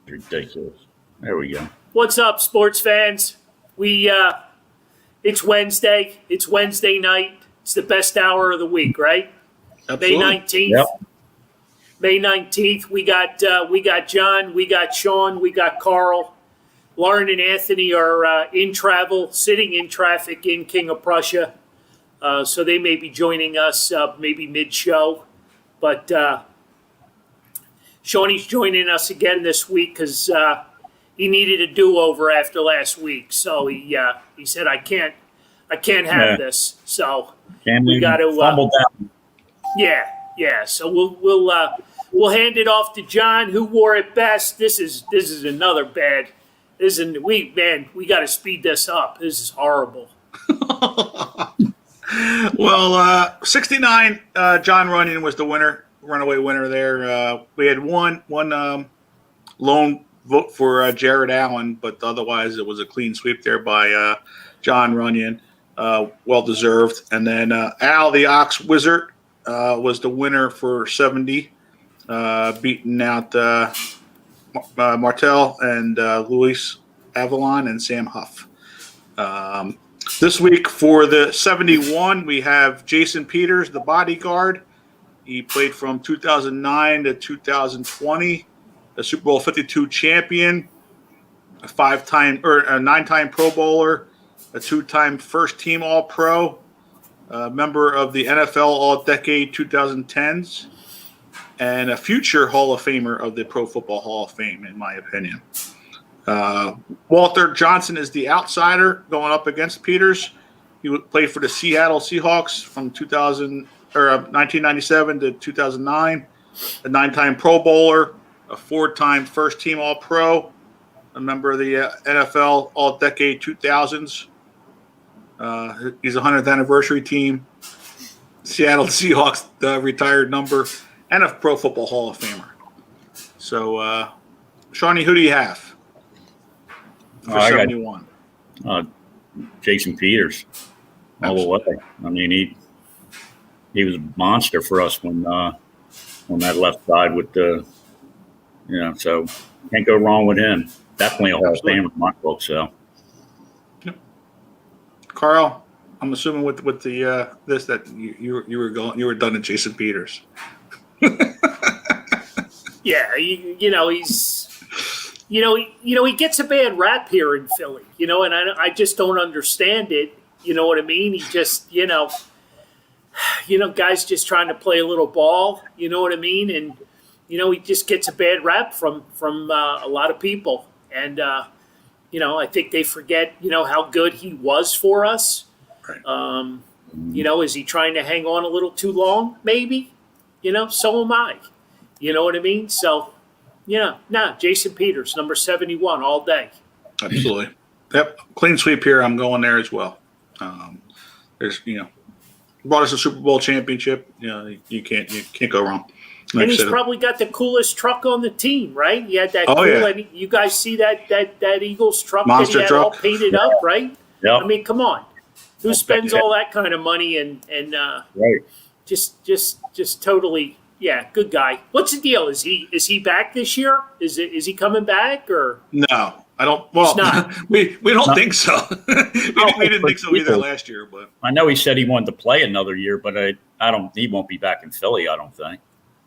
Ridiculous. There we go. What's up, sports fans? It's Wednesday. It's Wednesday night. It's the best hour of the week, right? Absolutely. May 19th. Yep. May 19th. We got John. We got Sean. We got Carl. Lauren and Anthony are in travel, sitting in traffic in King of Prussia. So they may be joining us maybe mid-show. But Shawnee's joining us again this week because he needed a do-over after last week. So he said, I can't have this. So we got to fumble down. Yeah. So we'll hand it off to John, who wore it best. This is another bad. We got to speed this up. This is horrible. Well, 69. John Runyon was the runaway winner there. We had one lone vote for Jared Allen, but otherwise it was a clean sweep there by John Runyon. Well deserved. And then Al the Ox Wizard was the winner for 70, beating out Martel and Luis Avalon and Sam Huff. This week for the 71, we have Jason Peters, the bodyguard. He played from 2009 to 2020, a Super Bowl 52 champion, a 9-time Pro Bowler, a 2-time first-team All-Pro, a member of the NFL All-Decade 2010s, and a future Hall of Famer of the Pro Football Hall of Fame, in my opinion. Walter Johnson is the outsider going up against Peters. He played for the Seattle Seahawks from 1997 to 2009, a 9-time Pro Bowler, a 4-time first-team All-Pro, a member of the NFL All-Decade 2000s. He's a 100th anniversary team, Seattle Seahawks retired number, and a Pro Football Hall of Famer. So, Shawnee, who do you have for 71? Jason Peters, all the way. I mean, he was a monster for us when on that left side with the, so can't go wrong with him. Definitely a Hall of Famer in my book. So, Carl, I'm assuming with the this that you were done at Jason Peters. Yeah, he's. He gets a bad rap here in Philly, and I just don't understand it. You know what I mean? He just, guys just trying to play a little ball. You know what I mean? And he just gets a bad rap from a lot of people. And I think they forget how good he was for us. Right. Is he trying to hang on a little too long? Maybe. So am I. You know what I mean? So. Jason Peters, number 71, all day. Absolutely. Yep, clean sweep here. I'm going there as well. There's, brought us a Super Bowl championship. You can't go wrong. And he's probably got the coolest truck on the team, right? He had that. And you guys see that Eagles truck Monster that he had truck. all painted up, right? Yep. I mean, come on, who spends all that kind of money and right? Just totally. Yeah, good guy. What's the deal? Is he back this year? Is he coming back or no? I don't. Well, we don't think so. we didn't think so either last year. But I know he said he wanted to play another year, but I don't. He won't be back in Philly. I don't think.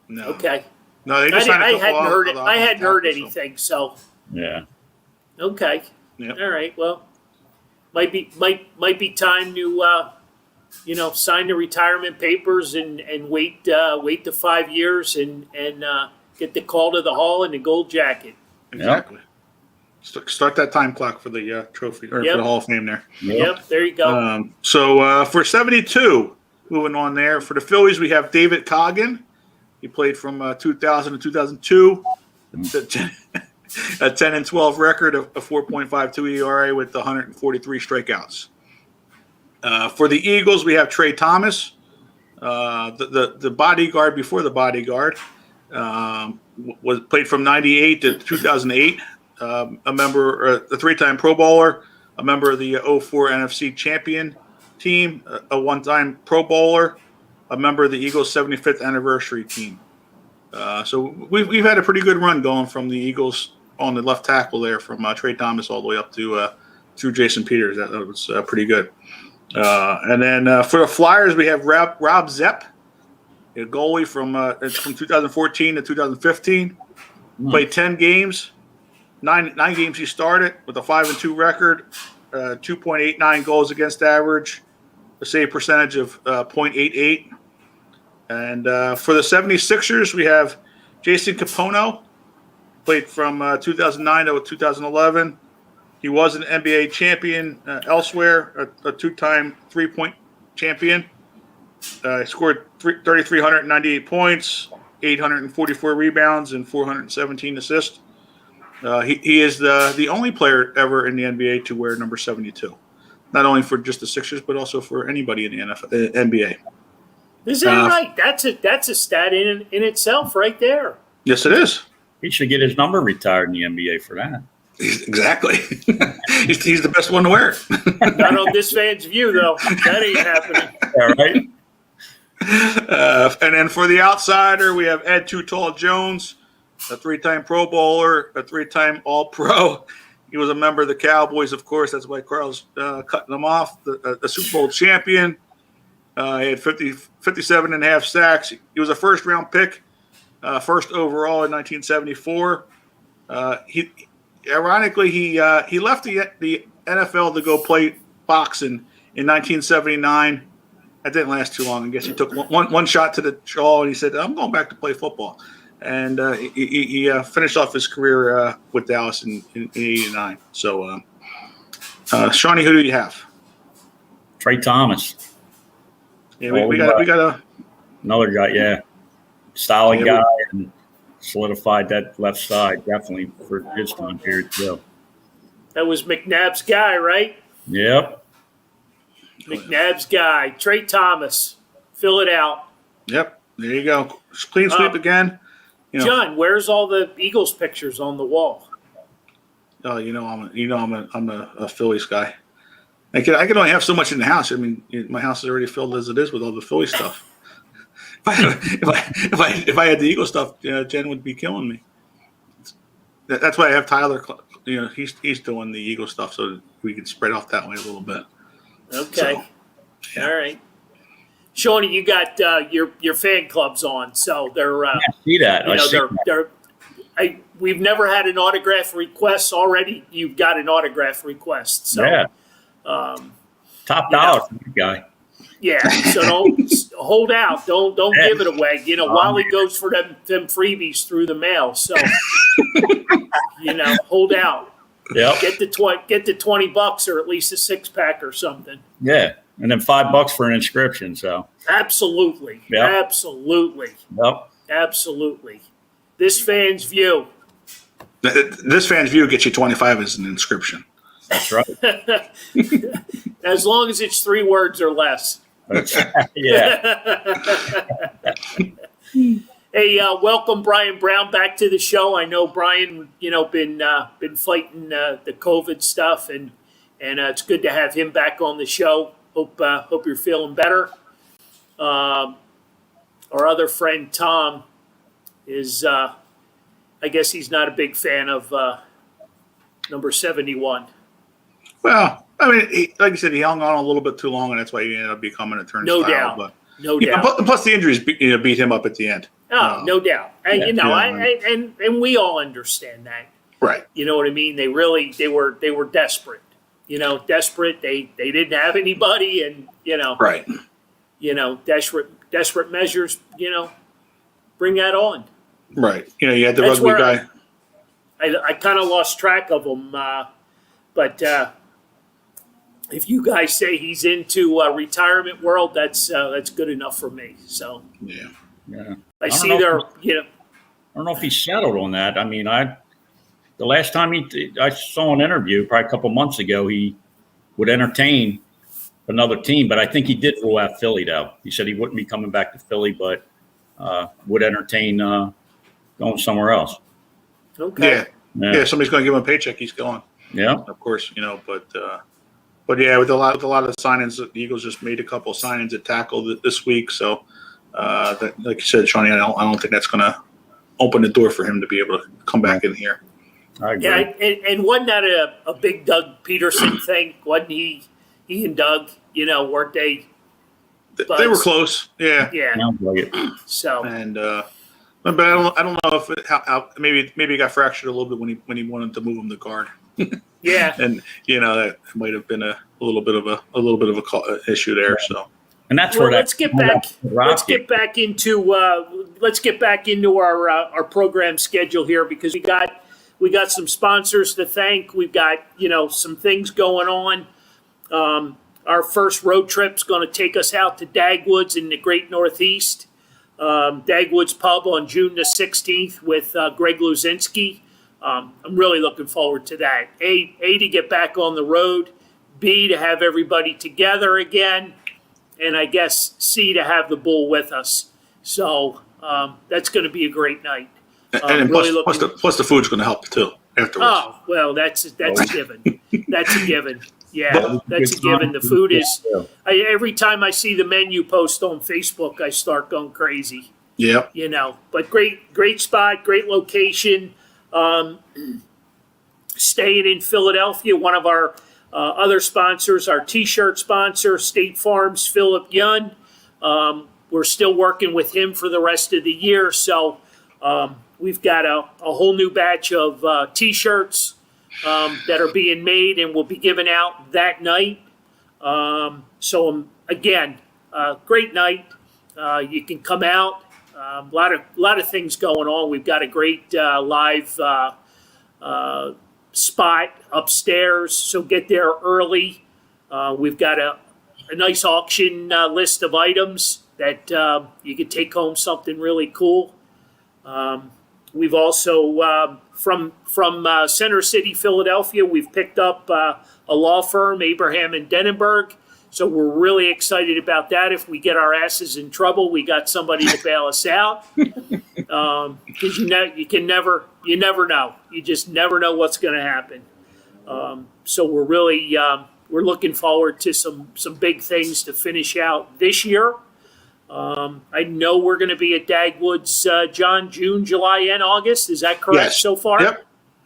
No. Okay. No, they just I hadn't heard it. I hadn't heard anything. So. Yeah. Okay. Yep. All right. Well, might be time to. Sign the retirement papers and wait the 5 years and get the call to the Hall and the gold jacket. Exactly. Yep. Start that time clock for the trophy or for the Hall of Fame there. Yep, there you go. So for 72, moving on there for the Phillies, we have David Coggin, He played from 2000 to 2002. A 10 and 12 record, a 4.52 ERA with 143 strikeouts. For the Eagles, we have Trey Thomas, the bodyguard before the bodyguard. Was played from 98 to 2008. A member, a three-time Pro Bowler, a member of the 04 NFC champion team, a one-time Pro Bowler, a member of the Eagles' 75th anniversary team. So we've had a pretty good run going from the Eagles on the left tackle there, from Trey Thomas all the way up to through Jason Peters. That was pretty good. And then for the Flyers, we have Rob Zepp, a goalie from 2014 to 2015. Played 10 games. Nine games he started with a 5-2 record, 2.89 goals against average, a save percentage of .88. And for the 76ers, we have Jason Kapono, played from 2009 to 2011. He was an NBA champion elsewhere, a two-time three-point champion. He scored 3,398 points, 844 rebounds, and 417 assists. He is the only player ever in the NBA to wear number 72, not only for just the Sixers, but also for anybody in the NBA. Is that right? That's a stat in itself right there. Yes, it is. He should get his number retired in the NBA for that. Exactly. he's the best one to wear it. Not on this fan's view, though. That ain't happening. All right. And then for the outsider, we have Ed Too Tall Jones, a three-time Pro Bowler, a three-time All-Pro. He was a member of the Cowboys, of course. That's why Carl's cutting him off. The Super Bowl champion. He had 57 and a half sacks. He was a first-round pick, first overall in 1974. Ironically, he left the NFL to go play boxing in 1979. That didn't last too long. I guess he took one shot to the jaw, and he said, "I'm going back to play football." And he finished off his career with Dallas in '89. So, Shawnee, who do you have? Trey Thomas. Yeah, we got another guy. Yeah, solid guy, and solidified that left side definitely for his time period too. That was McNabb's guy, right? Yep. McNabb's guy, Trey Thomas. Fill it out. Yep. There you go. Clean sweep again. John, where's all the Eagles pictures on the wall? Oh, I'm a Phillies guy. I can only have so much in the house. I mean, my house is already filled as it is with all the Philly stuff. If I had the Eagle stuff, Jen would be killing me. That's why I have Tyler. He's doing the Eagle stuff, so we can spread off that way a little bit. Okay. So, yeah. All right. Shawnee, you got your fan clubs on, so they're. I see that. We've never had an autograph request. Already, you've got an autograph request. So, yeah. Top dollar for you guy. Yeah. So don't hold out. Don't give it away. Wally goes for them freebies through the mail. So hold out. Yep. Get the $20 or at least a 6-pack or something. Yeah. And then $5 for an inscription. So absolutely. Yep. Absolutely. Yep. Absolutely. This fan's view. This fan's view gets you 25 as an inscription. That's right. As long as it's 3 words or less. Yeah. Hey, welcome Brian Brown back to the show. I know Brian, been fighting the COVID stuff, and it's good to have him back on the show. Hope you're feeling better. Our other friend Tom is, I guess he's not a big fan of number 71. Well, I mean, like you said, he hung on a little bit too long, and that's why he ended up becoming a turnstile. No doubt. No doubt. Plus, the injuries beat him up at the end. Oh, no doubt. And, and we all understand that. Right. You know what I mean? They were desperate. Desperate. They didn't have anybody, and Right. Desperate measures. Bring that on. Right. You had the That's rugby guy. I kind of lost track of him, but if you guys say he's into retirement world, that's good enough for me. So Yeah. Yeah. I don't see know they're, if you know, I don't know if he settled on that. I mean, the last time I saw an interview probably a couple months ago, he would entertain another team, but I think he did rule out Philly though. He said he wouldn't be coming back to Philly, but would entertain going somewhere else. okay. Yeah. Yeah. Somebody's going to give him a paycheck. He's going, Yeah. of course, but yeah, with a lot of signings, the Eagles just made a couple of signings at tackle this week. So, like you said, Shawnee, I don't think that's going to open the door for him to be able to come back in here. I agree. Yeah, and wasn't that a big Doug Peterson thing? Wasn't he and Doug, weren't they? They were close. Yeah. Yeah. Sounds like it. So, And but I don't know if how maybe it got fractured a little bit when he wanted to move him to guard. yeah. And that might have been a little bit of a issue there. So. And that's Well, where let's get back. Let's get back into our program schedule here, because we got some sponsors to thank. We've got some things going on. Our first road trip's going to take us out to Dagwoods in the Great Northeast. Dagwoods Pub on June the 16th with Greg Luzinski. I'm really looking forward to that. A, to get back on the road. B, to have everybody together again. And I guess C, to have the bull with us. So that's going to be a great night. And plus the food's going to help too afterwards. Oh, well, that's a given. That's a given. Yeah, that's a given. The food is, every time I see the menu post on Facebook, I start going crazy. Yeah. But great spot, great location. Staying in Philadelphia, one of our other sponsors, our T-shirt sponsor, State Farm's Philip Yun. We're still working with him for the rest of the year. So we've got a whole new batch of T-shirts that are being made and will be given out that night. So again, great night. You can come out. A lot of things going on. We've got a great live spot upstairs, so get there early. We've got a nice auction list of items that you could take home something really cool. We've also from Center City, Philadelphia, we've picked up a law firm, Abraham and Dennenberg. So we're really excited about that. If we get our asses in trouble, we got somebody to bail us out. Because you never know. You just never know what's going to happen. So we're really we're looking forward to some big things to finish out this year. I know we're going to be at Dagwoods, John, June, July, and August. Is that correct so far?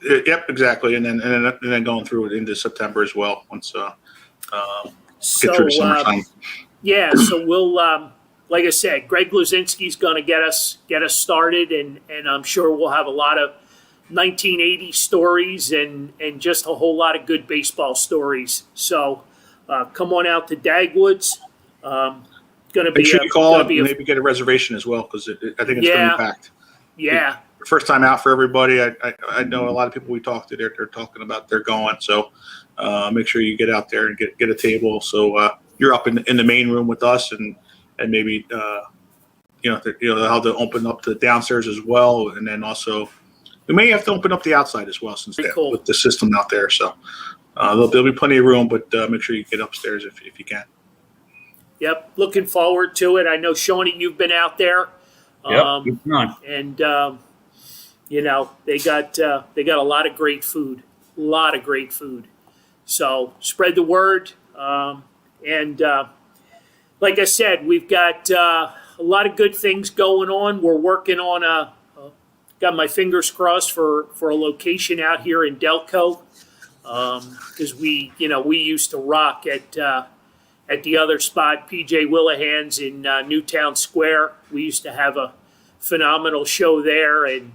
Yep, exactly. And then going through it into September as well. Once get through the summertime. Yeah, so we'll like I said, Greg Luzinski's going to get us started, and I'm sure we'll have a lot of 1980 stories and just a whole lot of good baseball stories. So come on out to Dagwoods. Going to be make sure you call and maybe get a reservation as well, because I think it's going to be packed. Yeah. First time out for everybody. I know a lot of people we talk to, they're talking about they're going. So make sure you get out there and get a table. So you're up in the main room with us, and maybe they'll have to open up the downstairs as well, and then also we may have to open up the outside as well, since with the system out there. So there'll be plenty of room, but make sure you get upstairs if you can. Yep, looking forward to it. I know, Shawnee, you've been out there. Yep, and they got a lot of great food. So spread the word. And like I said, we've got a lot of good things going on. We're working on got my fingers crossed for a location out here in Delco, because we used to rock at the other spot, PJ Willahan's in Newtown Square. We used to have a phenomenal show there, and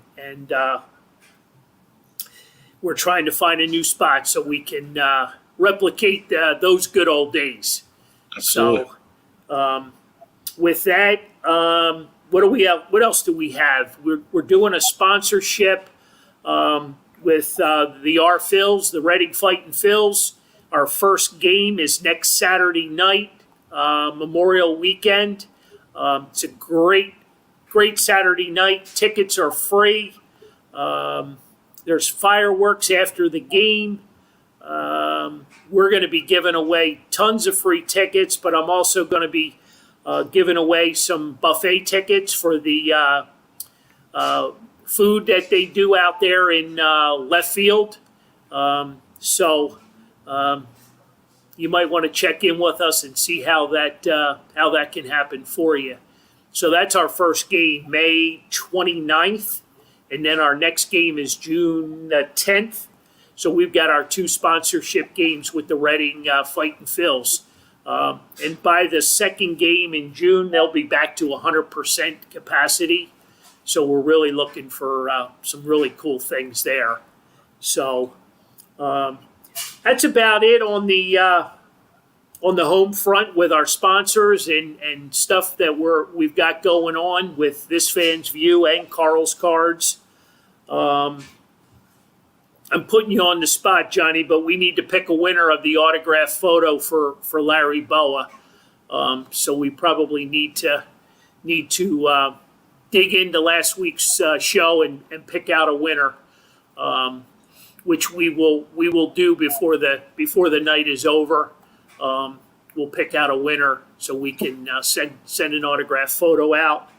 we're trying to find a new spot so we can replicate those good old days. Absolutely. So with that, what do we have? What else do we have? We're doing a sponsorship with the R Phils, the Reading Fighting Phils. Our first game is next Saturday night, Memorial Weekend. It's a great great Saturday night. Tickets are free. There's fireworks after the game. We're going to be giving away tons of free tickets, but I'm also going to be giving away some buffet tickets for the food that they do out there in left field. So you might want to check in with us and see how that can happen for you. So that's our first game, May 29th, and then our next game is June 10th. So we've got our 2 sponsorship games with the Reading Fightin' Phils. And by the second game in June, they'll be back to 100% capacity. So we're really looking for some really cool things there. So that's about it on the home front with our sponsors and stuff that we've got going on with This Fan's View and Carl's Cards. I'm putting you on the spot, Johnny, but we need to pick a winner of the autograph photo for Larry Boa. So we probably need to dig into last week's show and pick out a winner, which we will do before the night is over. We'll pick out a winner so we can send an autograph photo out.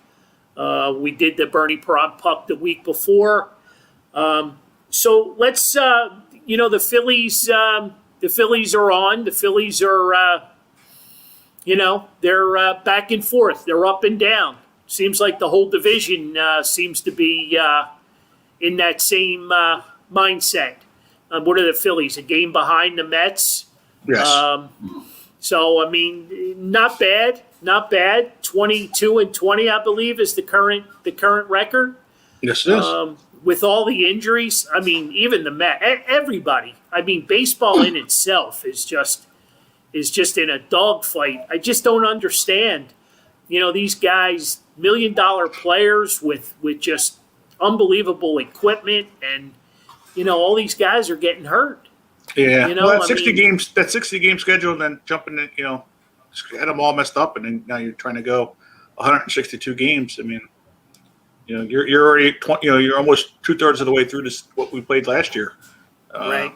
We did the Bernie Prom Puck the week before. So let's, the Phillies are on. The Phillies are, they're back and forth. They're up and down. Seems like the whole division seems to be in that same mindset. What are the Phillies? A game behind the Mets? Yes. So, I mean, not bad. 22-20, I believe, is the current record. Yes, it is. With all the injuries, I mean, even the Met, everybody. I mean, baseball in itself is just in a dogfight. I just don't understand. These guys, $1 million players with just unbelievable equipment, and all these guys are getting hurt. Yeah, that 60 game schedule, and then jumping in, had them all messed up, and then now you're trying to go 162 games. I mean, you're already you're almost 2/3 of the way through this what we played last year, right?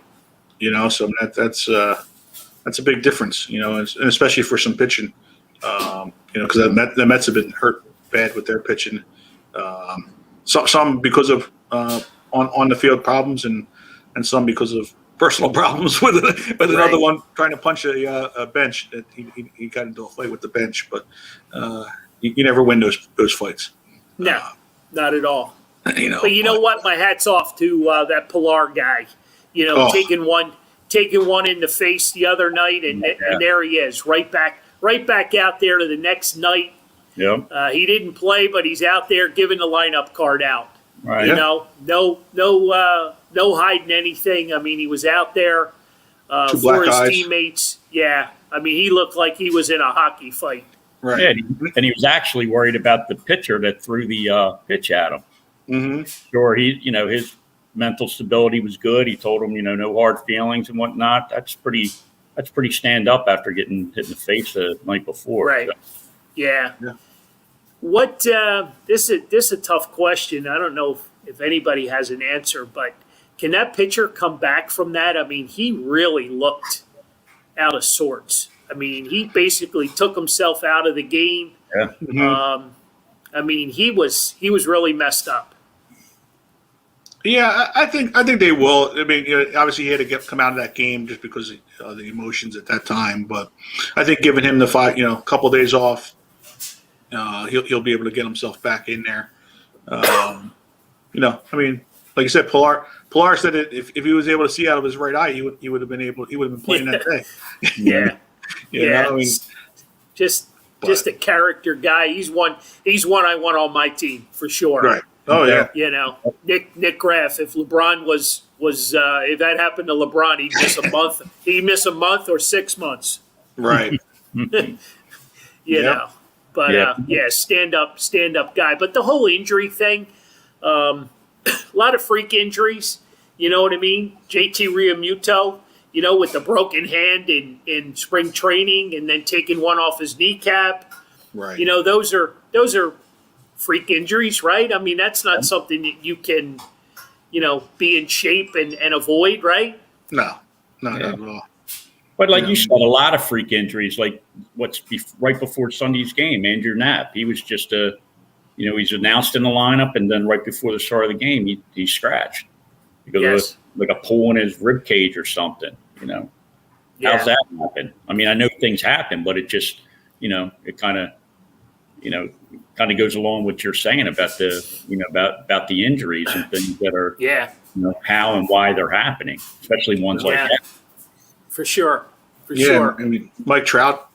So that's a big difference, and especially for some pitching, because the Mets have been hurt bad with their pitching, some because of on the field problems, and some because of personal problems with another one trying to punch a bench that he got into a fight with the bench, but you never win those fights. No. Not at all. But you know what? My hat's off to that Pilar guy. Taking one in the face the other night, and there he is, right back out there to the next night. Yeah. He didn't play, but he's out there giving the lineup card out. Right. No hiding anything. I mean, he was out there for his teammates. Yeah. I mean, he looked like he was in a hockey fight. Right. Yeah, and he was actually worried about the pitcher that threw the pitch at him. Mm-hmm. Sure, his mental stability was good. He told him, no hard feelings and whatnot. That's pretty stand up after getting hit in the face the night before. Right. So. Yeah. What this is a tough question. I don't know if anybody has an answer, but can that pitcher come back from that? I mean, he really looked out of sorts. I mean, he basically took himself out of the game. Yeah. Mm-hmm. I mean, he was really messed up. Yeah, I think they will. I mean, obviously he had to come out of that game just because of the emotions at that time. But I think giving him the couple of days off, he'll be able to get himself back in there. I mean, like you said, Pilar said that if he was able to see out of his right eye, he would have been playing that day. Yeah. Yeah, I mean, just a character guy. He's one I want on my team for sure. Right. Oh yeah. Nick Graff. If LeBron was if that happened to LeBron, he'd miss a month. He'd miss a month or 6 months. Right. Stand up guy. But the whole injury thing, a lot of freak injuries. You know what I mean? JT Realmuto, with the broken hand in spring training and then taking one off his kneecap. Right. Those are freak injuries, right? I mean, that's not something that you can, be in shape and avoid, right? No, not Yeah. at all. But like Yeah. you said, a lot of freak injuries, like right before Sunday's game, Andrew Knapp, he was just he's announced in the lineup, and then right before the start of the game, he scratched because Yes. of like a pull in his rib cage or something. Yeah. How's that happen? I mean, I know things happen, but it just, it kind of goes along with what you're saying about about the injuries and things that are, Yeah. how and why they're happening, especially ones like Yeah. that. For sure. For Yeah, sure. I mean, Mike Trout,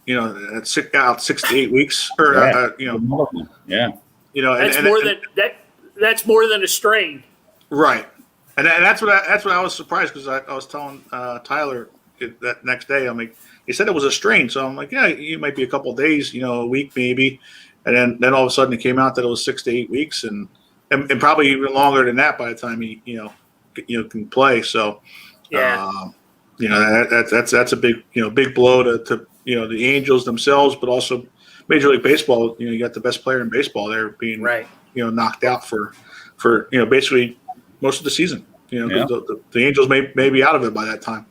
out 6 to 8 weeks, or Yeah. and That's and- more and- than that. That's more than a strain. right, and that's what I was surprised, because I was telling Tyler that next day. I'm like, he said it was a strain, so I'm like, yeah, it might be a couple of days, a week maybe, and then all of a sudden it came out that it was 6 to 8 weeks, and probably even longer than that by the time he can play. So Yeah. that's a big big blow to the Angels themselves, but also Major League Baseball. You got the best player in baseball there being Right. knocked out for basically most of the season. 'Cause Yeah. the Angels may be out of it by that time.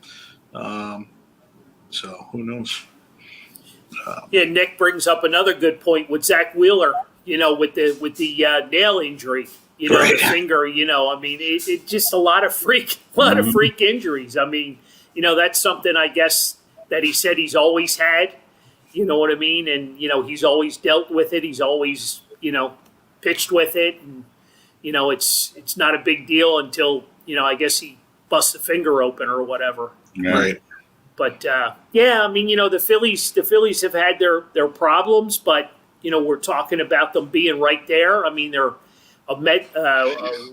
So who knows? Yeah. Nick brings up another good point with Zach Wheeler. With the nail injury. Right. The finger. I mean, it just a lot of freak injuries. I mean, that's something I guess that he said he's always had. You know what I mean? And he's always dealt with it. He's always pitched with it, and it's not a big deal until I guess he busts a finger open or whatever. Yeah. Right. But yeah, I mean, the Phillies have had their problems, but we're talking about them being right there. I mean, they're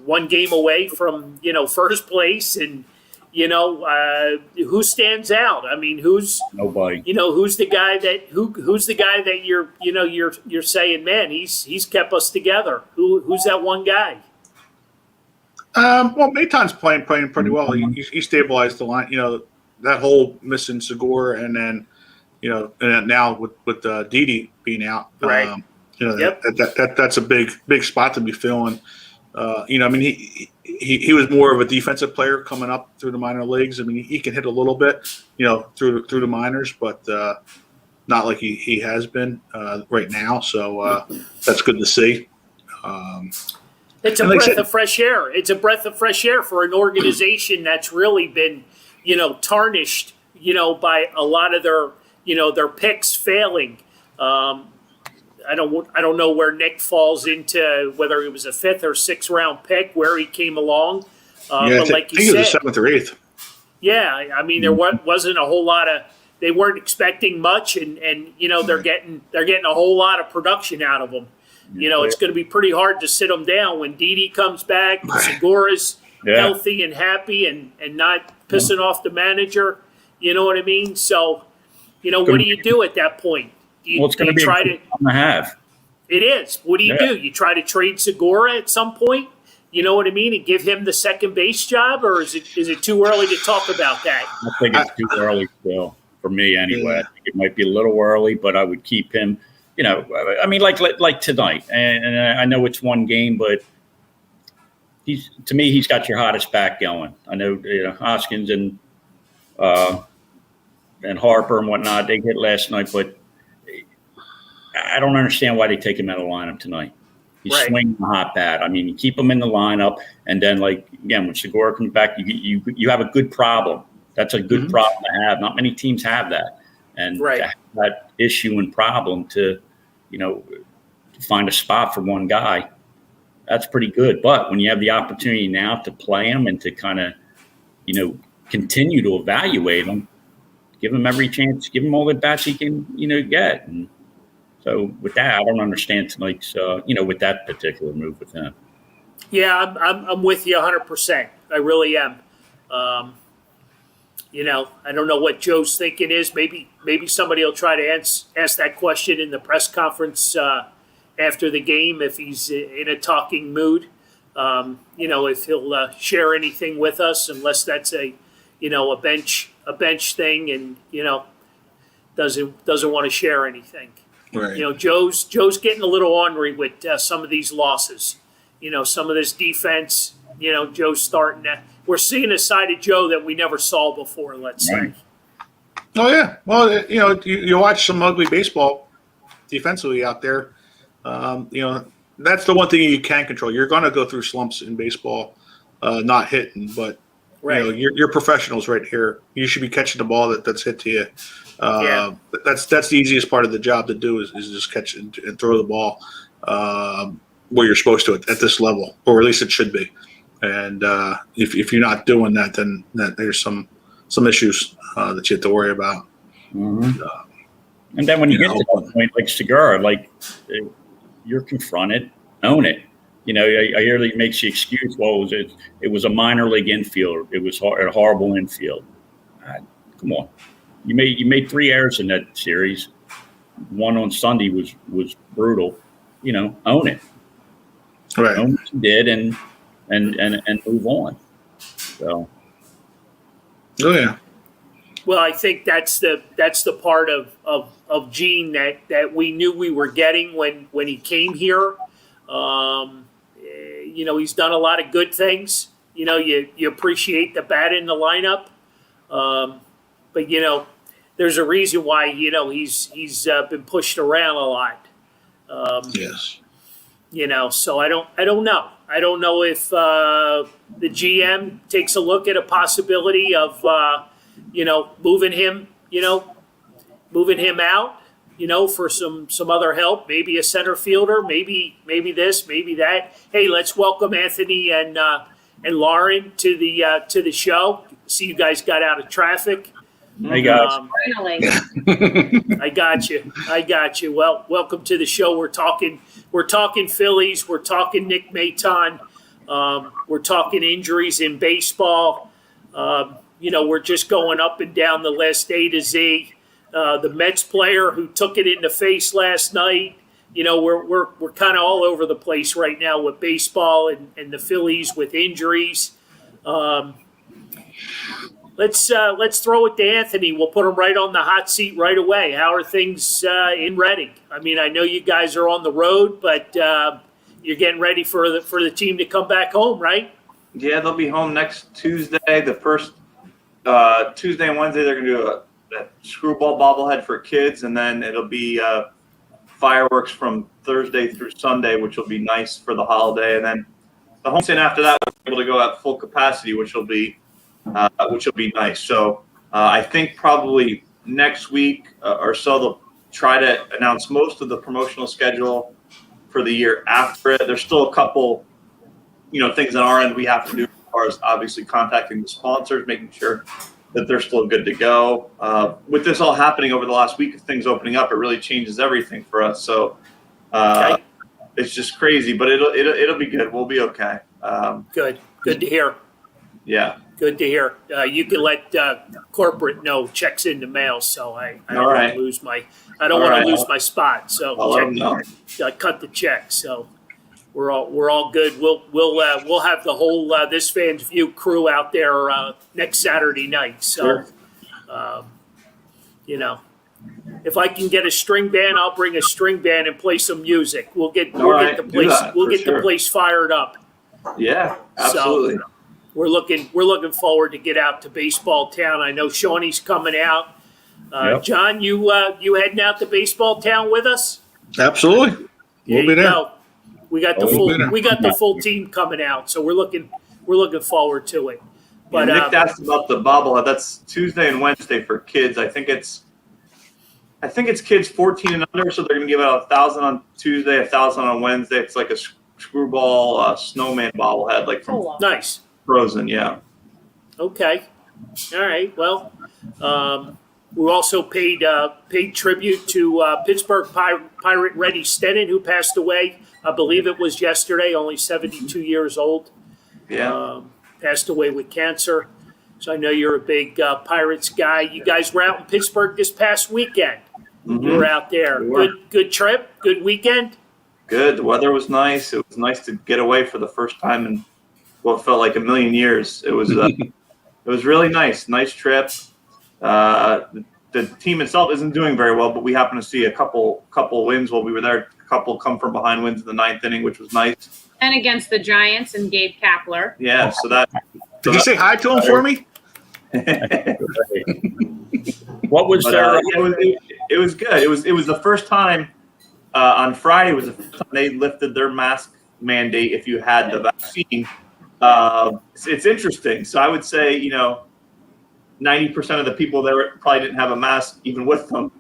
one game away from first place, and who stands out? I mean, who's Nobody. who's the guy that you're saying, man, he's kept us together. Who's that one guy? Well, Maton's playing pretty well. He stabilized the line. That whole missing Segura, and then and then now with Didi being out, Right. Yep. That's a big spot to be filling. I mean, he was more of a defensive player coming up through the minor leagues. I mean, he can hit a little bit, through the minors, but not like he has been right now. So that's good to see. It's a And like I breath said- of fresh air. It's a breath of fresh air for an organization that's really been, tarnished, by a lot of their picks failing. I don't know where Nick falls into, whether he was a 5th or 6th round pick, where he came along. But like I think you it was said, the 7th or 8th. yeah, I mean, there wasn't a whole lot of. They weren't expecting much, and they're getting a whole lot of production out of them. It's going to be pretty hard to sit them down when Didi comes back, Segura's healthy and happy, and not pissing off the manager. You know what I mean? So, what do you do at that point? It's going to be try a good time to have. It is. What do you do? You try to trade Segura at some point? You know what I mean? And give him the second base job, or is it too early to talk about that? I think it's too early still for me anyway. I think it might be a little early, but I would keep him. I mean, like tonight, and I know it's one game, but he's got your hottest back going. I know Hoskins and Harper and whatnot, they hit last night, but I don't understand why they take him out of the lineup tonight. He's Right. swinging a hot bat. I mean, you keep him in the lineup, and then again, when Segura comes back, you have a good problem. That's a good problem to have. Not many teams have that, and Right. to have that issue and problem to find a spot for one guy, that's pretty good. But when you have the opportunity now to play him and to kind of continue to evaluate him, give him every chance, give him all the bats he can get. And so with that, I don't understand tonight's with that particular move with him. Yeah, I'm with you 100%. I really am. I don't know what Joe's thinking is. Maybe somebody will try to ask that question in the press conference after the game if he's in a talking mood. If he'll share anything with us, unless that's a bench thing, and doesn't want to share anything. Right. You know, Joe's getting a little ornery with some of these losses. You know, some of this defense. You know, Joe's starting to. We're seeing a side of Joe that we never saw before. Let's say. Right. Oh yeah. Well, you know, you watch some ugly baseball defensively out there. You know, that's the one thing you can control. You're going to go through slumps in baseball, not hitting, but Right. you know, you're professionals right here. You should be catching the ball that's hit to you. Yeah. That's the easiest part of the job to do is just catch and throw the ball where you're supposed to at this level, or at least it should be. And if you're not doing that, then there's some issues that you have to worry about. Mhm. And then when you You get know, to that point, like Segura, like you're confronted, own it. You know, I hear that he makes the excuse. Well, it was a minor league infield. It was a horrible infield. Come on, you made 3 errors in that series. One on Sunday was brutal. You know, own it. Right. Own what you did and move on. So Oh yeah. Well, I think that's the part of Gene that we knew we were getting when he came here. You know, he's done a lot of good things. You know, you appreciate the bat in the lineup, but you know, there's a reason why he's been pushed around a lot. Yes. You know, so I don't know. I don't know if the GM takes a look at a possibility of moving him out, for some other help, maybe a center fielder, maybe this, maybe that. Hey, let's welcome Anthony and Lauren to the show. See, you guys got out of traffic. hey guys, Finally. I got you. Well, welcome to the show. We're talking Phillies. We're talking Nick Maton. We're talking injuries in baseball. We're just going up and down the list, A to Z. The Mets player who took it in the face last night. You know, we're kind of all over the place right now with baseball and the Phillies with injuries. Let's throw it to Anthony. We'll put him right on the hot seat right away. How are things in Reading? I mean, I know you guys are on the road, but you're getting ready for the team to come back home, right? Yeah, they'll be home next Tuesday. The first Tuesday and Wednesday, they're going to do a screwball bobblehead for kids, and then it'll be fireworks from Thursday through Sunday, which will be nice for the holiday. And then the homestand after that, we'll be able to go at full capacity, which will be nice. So I think probably next week or so they'll try to announce most of the promotional schedule for the year after it. There's still a couple, things on our end we have to do as far as obviously contacting the sponsors, making sure that they're still good to go. With this all happening over the last week of things opening up, it really changes everything for us. So it's just crazy, but it'll be good. We'll be okay. Good to hear. Yeah. Good to hear. You can let corporate know checks in the mail, so I don't want to lose my my spot. So I'll let them know. Cut the check. So we're all good. We'll have the whole This Fans View crew out there next Saturday night. So Sure. if I can get a string band, I'll bring a string band and play some music. We'll get the place fired up. Yeah, absolutely. So, we're looking forward to get out to baseball town. I know Shawnee's coming out. Yep. John, you heading out to baseball town with us? Absolutely. We'll be there. Go. We got the We'll be there. full team coming out, so we're looking forward to it. But Nick asked about the bobblehead. That's Tuesday and Wednesday for kids. I think it's kids 14 and under, so they're going to give out 1,000 on Tuesday, 1,000 on Wednesday. It's like a screwball snowman bobblehead, like from nice. Frozen. Yeah. Okay. All right. Well, we also paid tribute to Pittsburgh Pirate Reddy Stennon, who passed away. I believe it was yesterday, only 72 years old. Yeah. Passed away with cancer. So I know you're a big Pirates guy. You guys were out in Pittsburgh this past weekend. Mm-hmm. You were out there. We were. Good trip. Good weekend. Good. The weather was nice. It was nice to get away for the first time in what felt like a million years. It was it was really nice. Nice trip. the team itself isn't doing very well, but we happen to see a couple wins while we were there. A couple come from behind wins in the 9th inning, which was nice. And against the Giants and Gabe Kapler. Yeah, so that. Did you say hi to him for me? What was But, their? it was good. It was the first time on Friday was the first time they lifted their mask mandate if you had the vaccine. It's interesting. So I would say 90% of the people there probably didn't have a mask even with them.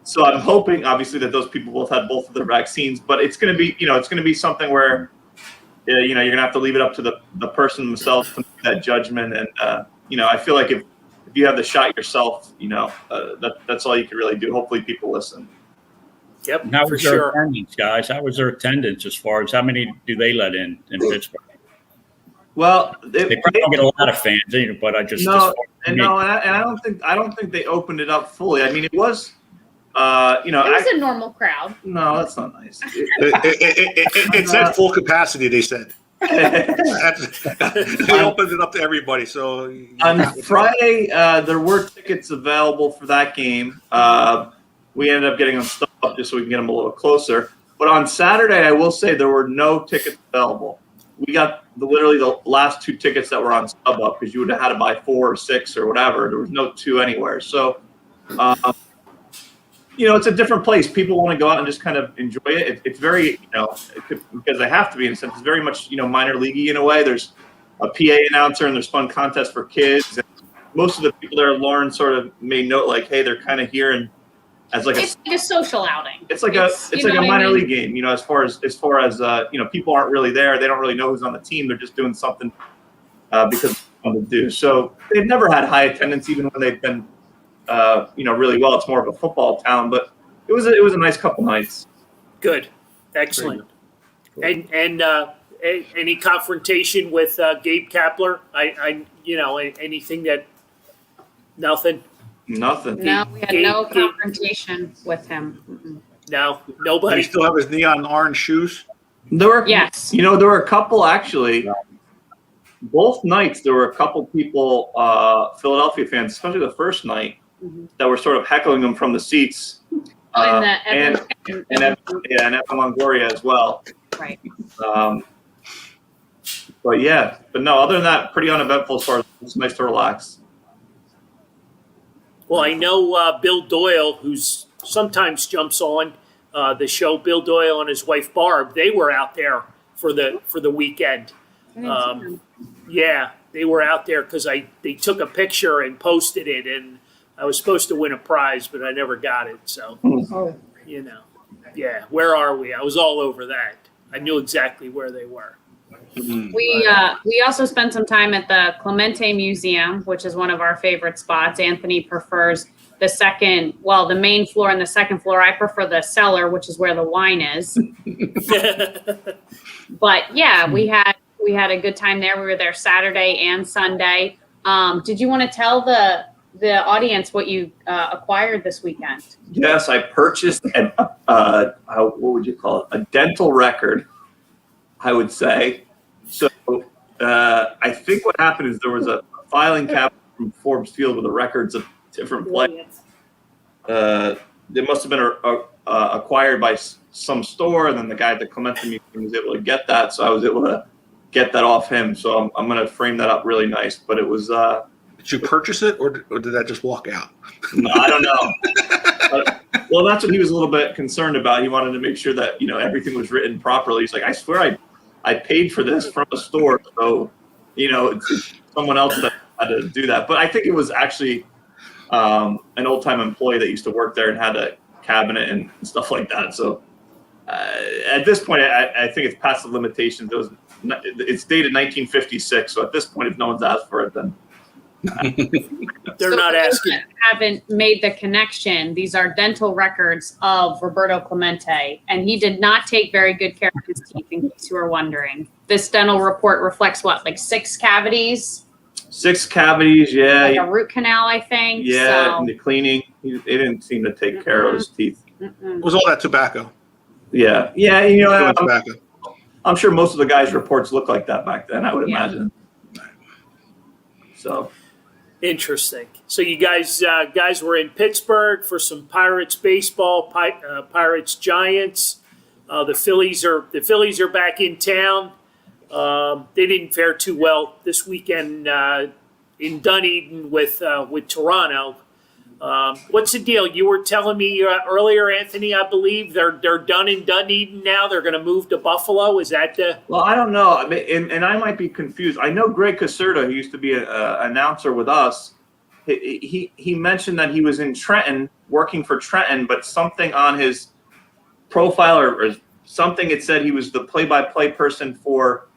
So I'm hoping, obviously, that those people both had both of their vaccines. But it's going to be something where you're going to have to leave it up to the person themselves to make that judgment. And I feel like if you have the shot yourself, that's all you can really do. Hopefully people listen. Yep, How for was their sure. attendance, guys? How was their attendance as far as how many do they let in Pittsburgh? Well, They probably don't get a lot of fans either, but I just No, as far as and me- I don't think they opened it up fully. I mean, it was, It was a normal crowd. no, that's not nice. It's at full capacity, they said. They opened it up to everybody. So On Friday, there were tickets available for that game. We ended up getting them stuck up just so we can get them a little closer. But on Saturday, I will say there were no tickets available. We got literally the last 2 tickets that were on StubHub because you would have had to buy 4 or 6 or whatever. There was no 2 anywhere. So, it's a different place. People want to go out and just kind of enjoy it. It's very, because they have to be in a sense. It's very much, minor leaguey in a way. There's a PA announcer and there's fun contests for kids. And most of the people there, Lauren sort of made note like, hey, they're kind of here and as like It's like a social outing. it's like a minor league game, as far as people aren't really there. They don't really know who's on the team. They're just doing something because they want to do. So they've never had high attendance, even when they've been, really well. It's more of a football town, but it was a nice couple nights. Good, excellent. And any confrontation with Gabe Kapler? Anything that? Nothing. Nothing. No, we had Gabe- no Gabe- confrontation with him. Mm-mm. No, Does nobody. he still have his neon orange shoes? There were Yes. there were a couple actually. Both nights there were a couple people, Philadelphia fans, especially the first night, Mhm. that were sort of heckling them from the seats. And and Evan Longoria as well. right. But no, other than that, pretty uneventful as far as it's nice to relax. Well, I know Bill Doyle, who's sometimes jumps on the show. Bill Doyle and his wife Barb, they were out there for the weekend. I didn't see him. Yeah, they were out there because they took a picture and posted it, and I was supposed to win a prize, but I never got it. So Oh. yeah, where are we? I was all over that. I knew exactly where they were. We also spent some time at the Clemente Museum, which is one of our favorite spots. Anthony prefers the main floor and the second floor. I prefer the cellar, which is where the wine is. But yeah, we had a good time there. We were there Saturday and Sunday. Did you want to tell the audience what you acquired this weekend? Yes, I purchased what would you call it? A dental record, I would say. So I think what happened is there was a filing cabinet from Forbes Field with the records of different players. It must have been acquired by some store, and then the guy at the Clemente Museum was able to get that, so I was able to get that off him. So I'm going to frame that up really nice. But it was Did you purchase it, or did that just walk out? no, I don't know. Well, that's what he was a little bit concerned about. He wanted to make sure that everything was written properly. He's like, I swear I paid for this from a store, so it's someone else that had to do that. But I think it was actually an old time employee that used to work there and had a cabinet and stuff like that. So at this point, I think it's past the limitations. It's dated 1956. So at this point, if no one's asked for it, then They're not For those asking. that haven't made the connection, these are dental records of Roberto Clemente, and he did not take very good care of his teeth, in case you were wondering. This dental report reflects what, like 6 cavities? 6 cavities. Yeah. Like a root canal, I think. Yeah, So, and the cleaning. He didn't seem to take care of his teeth. It mm-mm. was all that tobacco. Yeah. Doing tobacco. I'm sure most of the guys' reports looked like that back then, I would Yeah. imagine. So, Interesting. So you guys were in Pittsburgh for some Pirates baseball, Pirates Giants. The Phillies are back in town. They didn't fare too well this weekend in Dunedin with Toronto. What's the deal? You were telling me earlier, Anthony. I believe they're done in Dunedin now. They're going to move to Buffalo. Is that the? Well, I don't know. I mean, and I might be confused. I know Greg Caserta, who used to be an announcer with us. He mentioned that he was in Trenton, working for Trenton, but something on his profile or something, it said he was the play-by-play person for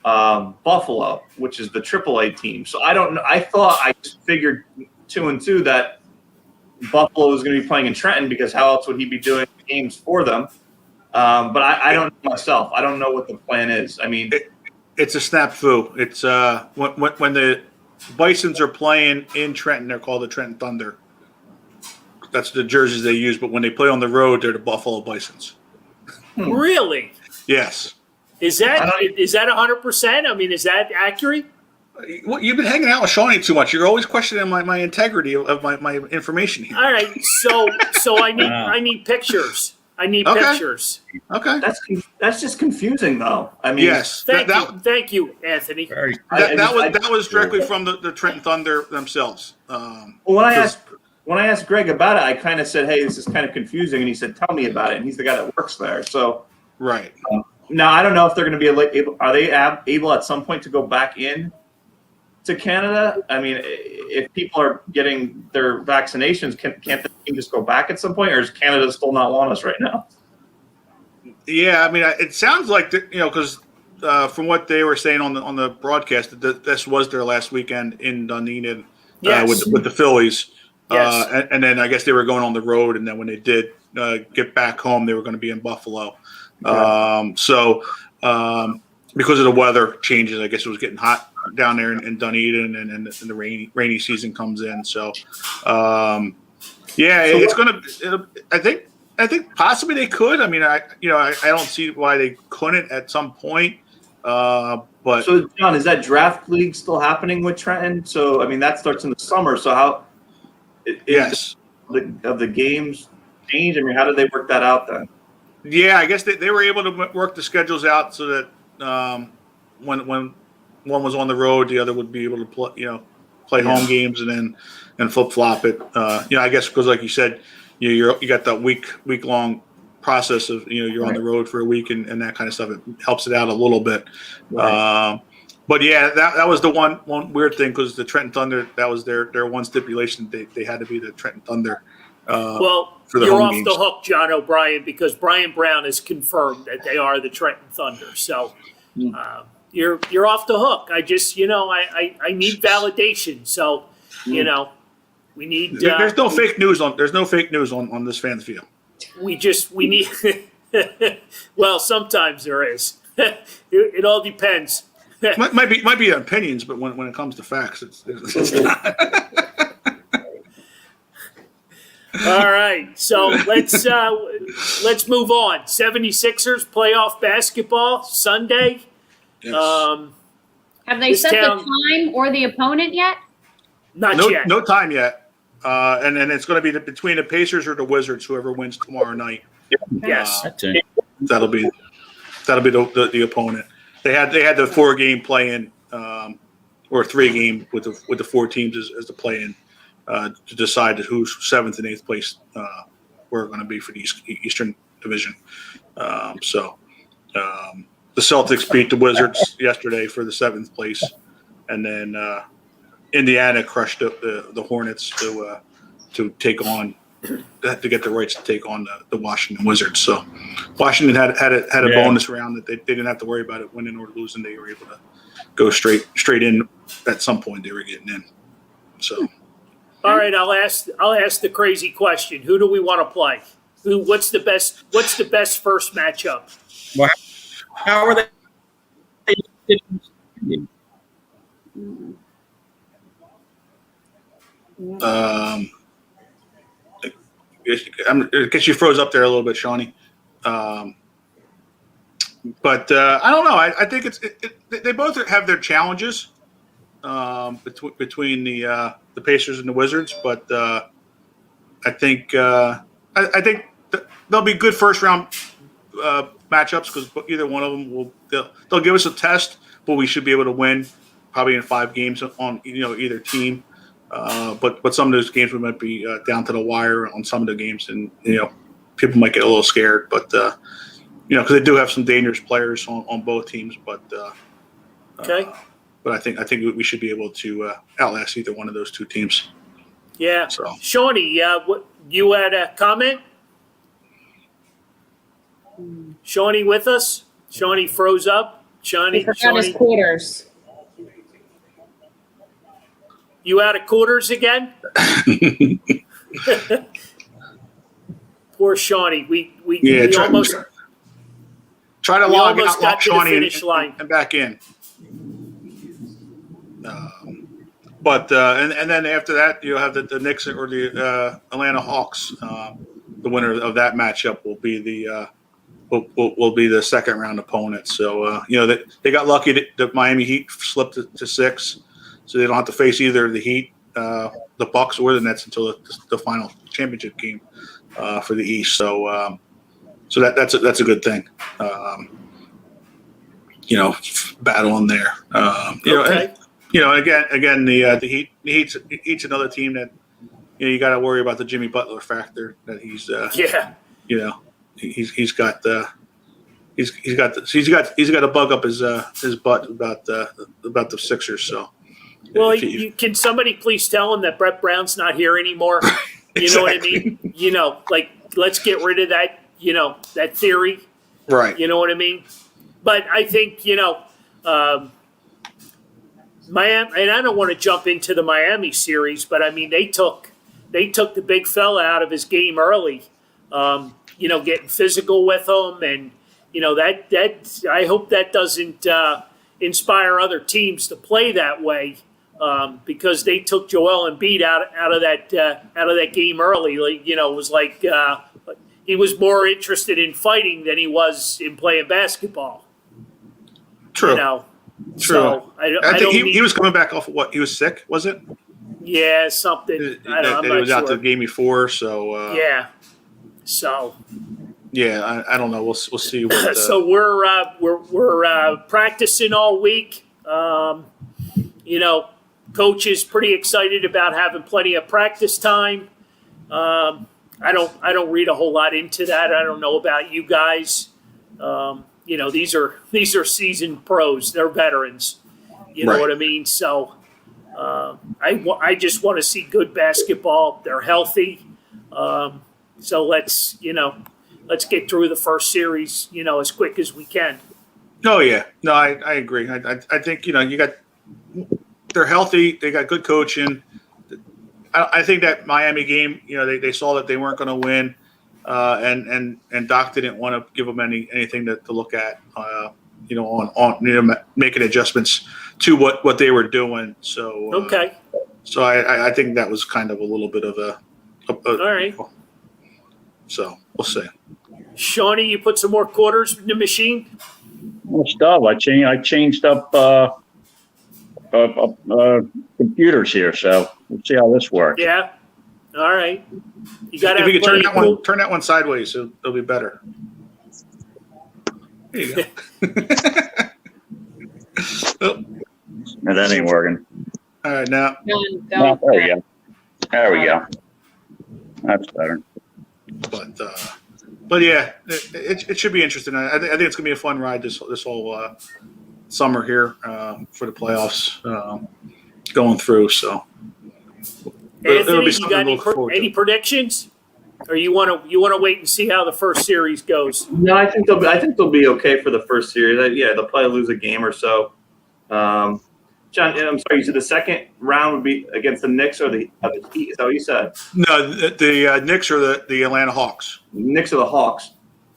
Buffalo, which is the AAA team. So I don't know. I just figured 2 and 2 that Buffalo was going to be playing in Trenton, because how else would he be doing games for them? But I don't know myself. I don't know what the plan is. I mean, It's a snafu. It's when the Bisons are playing in Trenton, they're called the Trenton Thunder. That's the jerseys they use. But when they play on the road, they're the Buffalo Bisons. Really? Yes. Is that 100%? I mean, is that accurate? Well, you've been hanging out with Shawnee too much. You're always questioning my integrity of my information here. All right. So I need pictures. I need Okay. pictures. Okay. that's just confusing, though. I mean, Yes. Thank you, Anthony. Very That was directly from the Trenton Thunder themselves. Well, when I asked Greg about it, I kind of said, "Hey, this is kind of confusing," and he said, "Tell me about it." And he's the guy that works there. So Right. now I don't know if they're going to be able. Are they able at some point to go back in to Canada? I mean, if people are getting their vaccinations, can't the team just go back at some point, or does Canada still not want us right now? Yeah, I mean, it sounds like because from what they were saying on the broadcast, that this was their last weekend in Dunedin Yes. with the Phillies. Yes. And then I guess they were going on the road, and then when they did get back home, they were going to be in Buffalo. Because of the weather changes, I guess it was getting hot down there in Dunedin, and the rainy season comes in. So, it's going to. I think possibly they could. I mean, I don't see why they couldn't at some point. But So, John, is that draft league still happening with Trenton? So, I mean, that starts in the summer. So, how? yes. Of the games change? I mean, how did they work that out then? Yeah, I guess they were able to work the schedules out so that when one was on the road, the other would be able to play home games and flip flop it. I guess because like you said, you got that week long process of you're on the road for a week and that kind of stuff. It helps it out a little bit. Right. But yeah, that was the one weird thing, because the Trenton Thunder, that was their one stipulation. They had to be the Trenton Thunder. Well, for the you're home off games. the hook, John O'Brien, because Brian Brown has confirmed that they are the Trenton Thunder. So you're off the hook. I just I need validation. So we need. There's no fake news on this fans view. We need. Well, sometimes there is. It all depends. might be opinions, but when it comes to facts, it's not. All right, so let's move on. 76ers playoff basketball Sunday. Yes. Have they This set town- the time or the opponent yet? Not yet. No time yet, and then it's going to be between the Pacers or the Wizards, whoever wins tomorrow night. Yes. That's it. That'll be the opponent. They had the 4-game play-in, or 3-game with the 4 teams as the play-in, to decide who's 7th and 8th place we're going to be for the Eastern Division. The Celtics beat the Wizards yesterday for the 7th place, and then Indiana crushed the Hornets to take on. To get the rights to take on the Washington Wizards. So Washington had a bonus round that they didn't have to worry about it winning or losing. They were able to go straight in. At some point, they were getting in. So, All right, I'll ask the crazy question. Who do we want to play? What's the best first matchup? Well, how are they? I guess you froze up there a little bit, Shawnee. But I don't know. I think they both have their challenges. between the Pacers and the Wizards, but I think they'll be good first round matchups because either one of them they'll give us a test, but we should be able to win probably in 5 games on either team. But some of those games we might be down to the wire on some of the games, and people might get a little scared, but because they do have some dangerous players on both teams, but Okay. But I think we should be able to outlast either one of those two teams. Yeah. So. Shawnee, what you had a comment? Shawnee with us? Shawnee froze up. He Shawnee, forgot his quarters. you out of quarters again? Poor Shawnee. We almost try to we log almost out, got log to the Shawnee finish line. and back in. And then after that, you'll have the Knicks or the Atlanta Hawks. The winner of that matchup will be the second round opponent. So they got lucky that the Miami Heat slipped to 6, so they don't have to face either the Heat, the Bucks, or the Nets until the final championship game for the East. So that's a good thing. Battling there. Okay. Again, the Heat's another team that you got to worry about the Jimmy Butler factor. That he's he's got a bug up his butt about the Sixers. So, Well, can somebody please tell him that Brett Brown's not here anymore? You know what I mean? Let's get rid of that. That theory. right. You know what I mean? But I think Miami, and I don't want to jump into the Miami series, but I mean they took the big fella out of his game early. Getting physical with him, and that I hope that doesn't inspire other teams to play that way, because they took Joel Embiid out of that game early. It was like he was more interested in fighting than he was in playing basketball. True. True. So I think he was coming back off of what? He was sick, was it? Yeah, something. I'm He not was out sure. the game before, so Yeah. So. Yeah, I don't know. We'll see what. So we're practicing all week. Coach is pretty excited about having plenty of practice time. I don't read a whole lot into that. I don't know about you guys. These are seasoned pros. They're veterans. You know Right. what I mean? So I just want to see good basketball. They're healthy. So let's get through the first series, as quick as we can. Oh yeah, no, I agree. I think they're healthy. They got good coaching. I think that Miami game, they saw that they weren't going to win, and Doc didn't want to give them anything to look at, on making adjustments to what they were doing. So Okay. So I think that was kind of a little bit of a All right. So we'll see. Shawnee, you put some more quarters in the machine? Well, stuff. I changed up computers here, so we'll see how this works. Yeah. All right. You got to If you have could plenty of turn that one sideways, it'll be better. There you go. Oh, And that ain't working. all right, now Don't. No, there we go. There we go. That's better. but yeah, it should be interesting. I think it's gonna be a fun ride this whole summer here for the playoffs going through. So Anthony, you got to look forward any to. predictions? Or you want to wait and see how the first series goes? No, I think they'll be okay for the first series. Yeah, they'll probably lose a game or so. John, I'm sorry, you said the second round would be against the Knicks or the Heat. Is that what you said? No, the Knicks or the Atlanta Hawks. Knicks or the Hawks?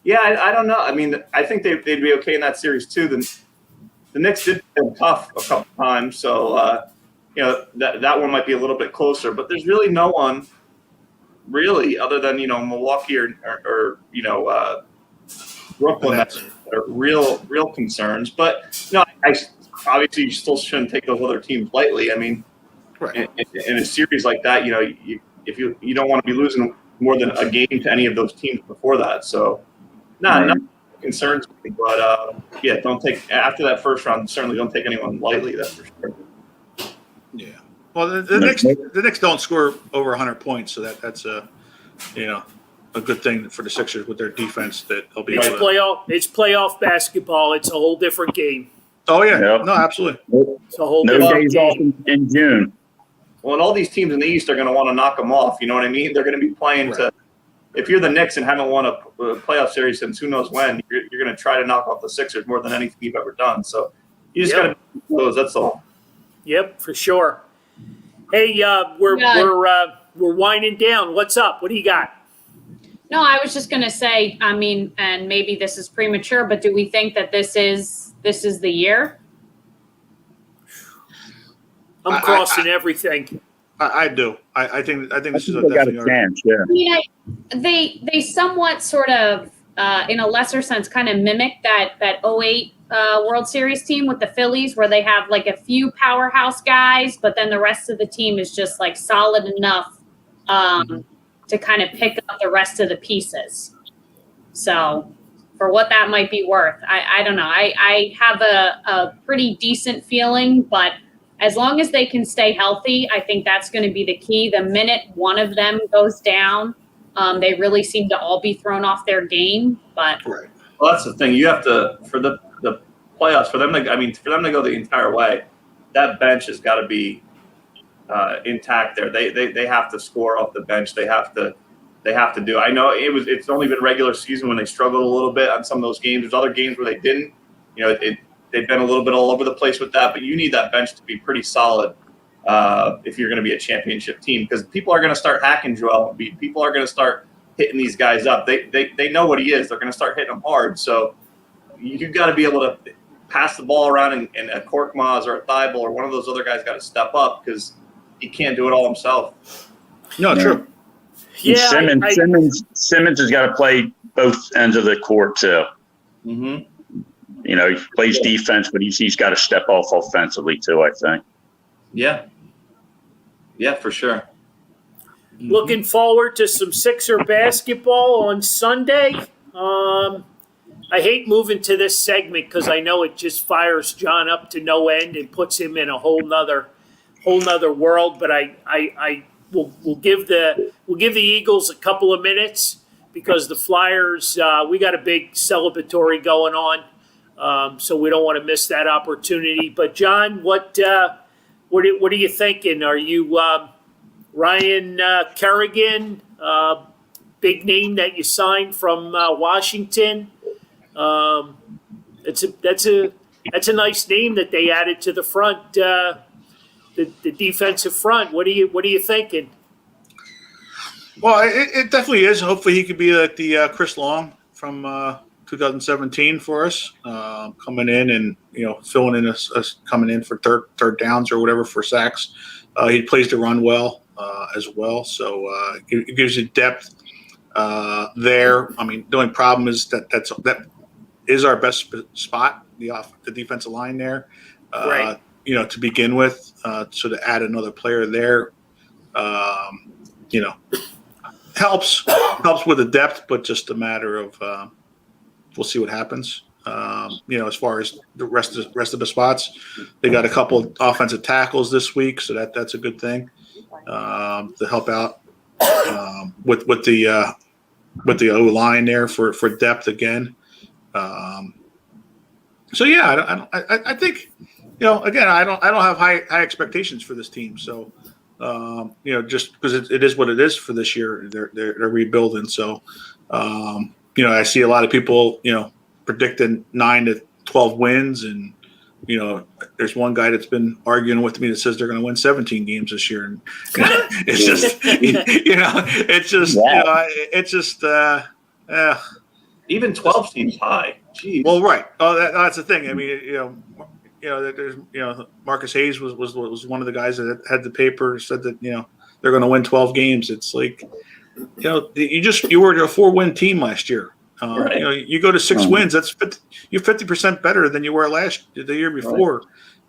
Yeah, I don't know. I mean, I think they'd be okay in that series too. The Knicks did play tough a couple times, so that one might be a little bit closer. But there's really no one, really, other than Milwaukee or Brooklyn that are real concerns. But obviously you still shouldn't take those other teams lightly. I mean, Right. in a series like that, if you don't want to be losing more than a game to any of those teams before that. So, not concerns me, but yeah, don't take after that first round. Certainly don't take anyone lightly. That's for sure. Yeah. Well, the Knicks don't score over 100 points, so that's a good thing for the Sixers with their defense that they'll be It's able to. playoff basketball. It's a whole different game. Oh yeah, Yep. no, absolutely. It's a whole No different days off game. in June. Well, and all these teams in the East are going to want to knock them off. You know what I mean? They're going to be playing Right. to. If you're the Knicks and haven't won a playoff series since who knows when, you're going to try to knock off the Sixers more than anything you've ever done. So you just Yep. got to close. That's all. Yep, for sure. Hey, we're winding down. What's up? What do you got? No, I was just going to say, I mean, and maybe this is premature, but do we think that this is the year? I'm crossing everything. I do. I think this is They got a definitely. chance, yeah. I mean, they somewhat sort of, in a lesser sense, kind of mimic that 08 World Series team with the Phillies, where they have like a few powerhouse guys, but then the rest of the team is just like solid enough to kind of pick up the rest of the pieces. So, for what that might be worth, I don't know. I have a pretty decent feeling, but as long as they can stay healthy, I think that's going to be the key. The minute one of them goes down, they really seem to all be thrown off their game. But Right. Well, that's the thing. You have to for the playoffs for them to go the entire way. That bench has got to be intact. There, they have to score off the bench. They have to do. I know it's only been regular season when they struggled a little bit on some of those games. There's other games where they didn't. They've been a little bit all over the place with that, but you need that bench to be pretty solid if you're going to be a championship team, because people are going to start hacking Joel Embiid. People are going to start hitting these guys up. They know what he is. They're going to start hitting him hard. So you've got to be able to pass the ball around, and a Korkmaz or a Thibault or one of those other guys got to step up because he can't do it all himself. No, Yeah. true. Yeah, Simmons has got to play both ends of the court too. Mm-hmm. He plays defense, but he's got to step off offensively too, I think. Yeah. Yeah, for sure. Looking forward to some Sixer basketball on Sunday. I hate moving to this segment because I know it just fires John up to no end and puts him in a whole nother world. But we'll give the Eagles a couple of minutes because the Flyers, we got a big celebratory going on. So we don't want to miss that opportunity. But John, what are you thinking? Are you Ryan Kerrigan, big name that you signed from Washington? That's a nice name that they added to the front, the defensive front. What are you thinking? Well, it definitely is. Hopefully, he could be like the Chris Long from 2017 for us, coming in and filling in us coming in for third downs or whatever for sacks. He plays the run well as well, so it gives you depth there. I mean, the only problem is that is our best spot, the defensive line there. Right. To begin with, so to add another player there, helps with the depth, but just a matter of we'll see what happens. As far as the rest of the spots, they got a couple offensive tackles this week, so that's a good thing to help out with the O line there for depth again. So yeah, I think again I don't have high expectations for this team. So just because it is what it is for this year, they're rebuilding. So I see a lot of people predicting 9 to 12 wins, and there's one guy that's been arguing with me that says they're going to win 17 games this year, and it's just Even 12 seems high. Jeez. well, right. Oh, that's the thing. I mean, there's Marcus Hayes was one of the guys that had the paper said that they're going to win 12 games. It's like you were a 4-win team last year. Right. You know, you go to 6 wins. That's 50, you're 50% better than you were the year before.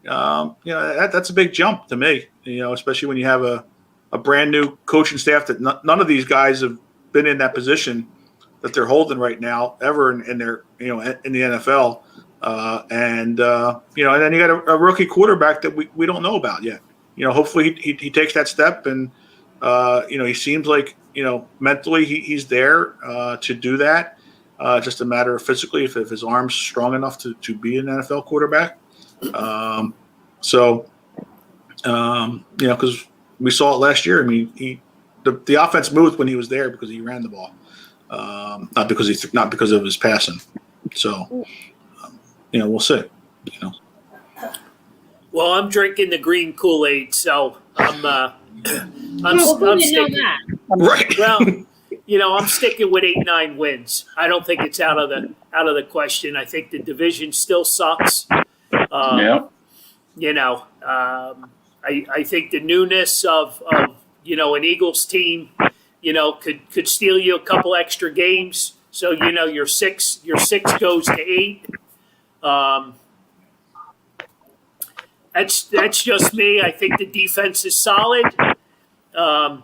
You know, that's a big jump to me. You know, especially when you have a brand new coaching staff that none of these guys have been in that position that they're holding right now ever in their, you know, in the NFL. You know, and then you got a rookie quarterback that we don't know about yet. You know, hopefully he takes that step, and you know, he seems like, you know, mentally he's there to do that. Just a matter of physically if his arm's strong enough to be an NFL quarterback. You know, because we saw it last year. I mean, the offense moved when he was there because he ran the ball, not because of his passing. So, you know, we'll see. You know. Well, I'm drinking the green Kool-Aid, so I'm Who didn't know sticking. that? Right. Well, you know, I'm sticking with 8-9 wins. I don't think it's out of the question. I think the division still sucks. Yeah. You know, I think the newness of you know, an Eagles team, you know, could steal you a couple extra games. So, you know, your six goes to 8. That's just me. I think the defense is solid.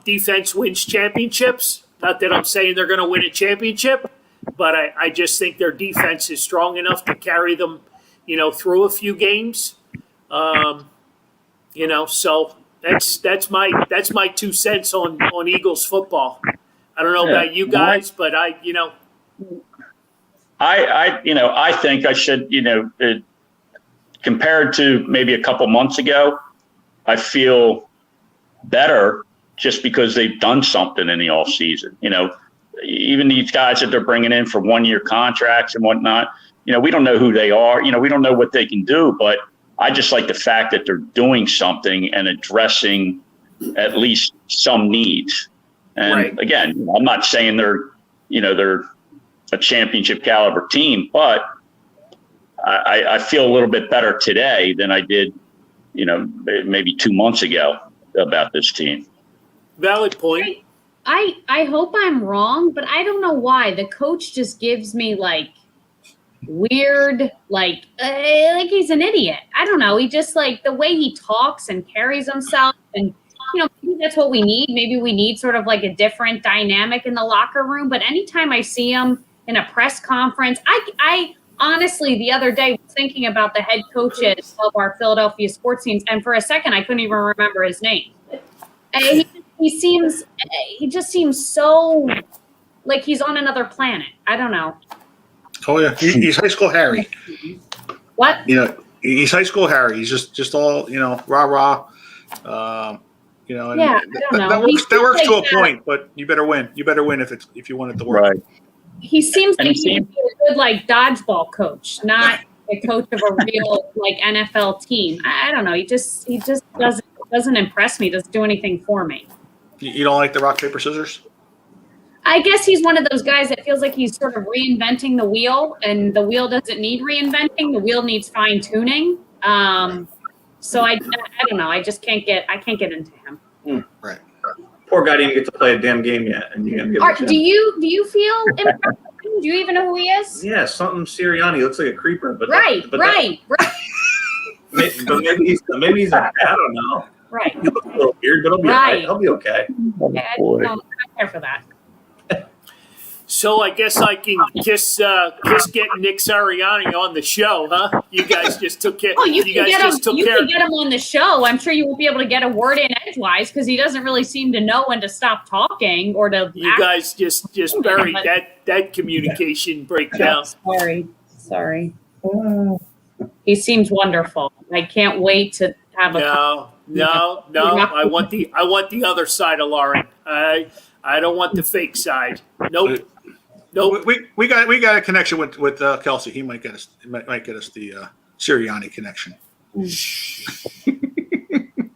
Defense wins championships. Not that I'm saying they're going to win a championship, but I just think their defense is strong enough to carry them, you know, through a few games. You know, so that's my 2 cents on Eagles football. I don't know about you guys, but I think I should, you know, compared to maybe a couple months ago, I feel better just because they've done something in the off season. You know, even these guys that they're bringing in for 1-year contracts and whatnot, you know, we don't know who they are. You know, we don't know what they can do, but I just like the fact that they're doing something and addressing at least some needs. And Right. Again, I'm not saying they're a championship caliber team, but I feel a little bit better today than I did, you know, maybe 2 months ago about this team. valid point. I hope I'm wrong, but I don't know why. The coach just gives me like weird, like he's an idiot. I don't know. He just like the way he talks and carries himself, and you know, maybe that's what we need. Maybe we need sort of like a different dynamic in the locker room. But anytime I see him in a press conference, I honestly the other day was thinking about the head coaches of our Philadelphia sports teams, and for a second I couldn't even remember his name. And he just seems so like he's on another planet. I don't know. Oh yeah, he's high school Harry. What? You know, he's high school Harry. He's just all, you know, rah. You know, and Yeah, I don't know. that works. That works to like a point, but you better win. You better win if you want it to work. Right. He seems And like he he'd be a good like dodgeball coach, not a coach of a real like NFL team. I don't know. He just doesn't impress me. Doesn't do anything for me. You don't like the rock paper scissors? I guess he's one of those guys that feels like he's sort of reinventing the wheel, and the wheel doesn't need reinventing. The wheel needs fine tuning. So I don't know. I can't get into him. Right. Poor guy didn't get to play a damn game yet, and you're gonna give it to Do him. you feel impressed? Do you even know who he is? Yeah, something Sirianni looks like a creeper, but Right. But maybe he's I don't know. Right. He looks a little weird, but he'll be Right. He'll be okay. Yeah, I don't care for that. So I guess I can just get Nick Sirianni on the show, huh? You guys just took care. Oh, you guys can just took care. get him on the show. I'm sure you won't be able to get a word in edgewise because he doesn't really seem to know when to stop talking or to. You guys just buried that communication breakdown. Sorry. He seems wonderful. I can't wait to have a. No. I want the other side of Lauren. I don't want the fake side. Nope. We got a connection with Kelsey. He might get us the Sirianni connection.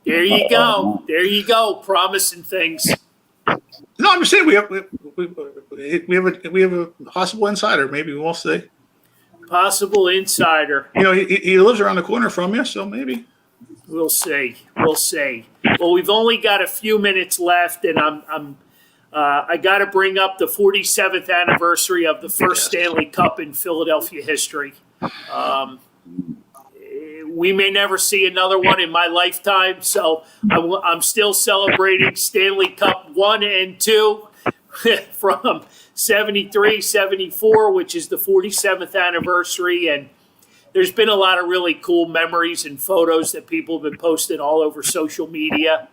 There you go. Promising things. No, I'm just saying we have a possible insider. Maybe we'll see. Possible insider. You know, he lives around the corner from you, so maybe. We'll see. Well, we've only got a few minutes left, and I'm I got to bring up the 47th anniversary of the first Stanley Cup in Philadelphia history. We may never see another one in my lifetime, so I'm still celebrating Stanley Cup 1 and 2 from 73, 74, which is the 47th anniversary. And there's been a lot of really cool memories and photos that people have been posting all over social media.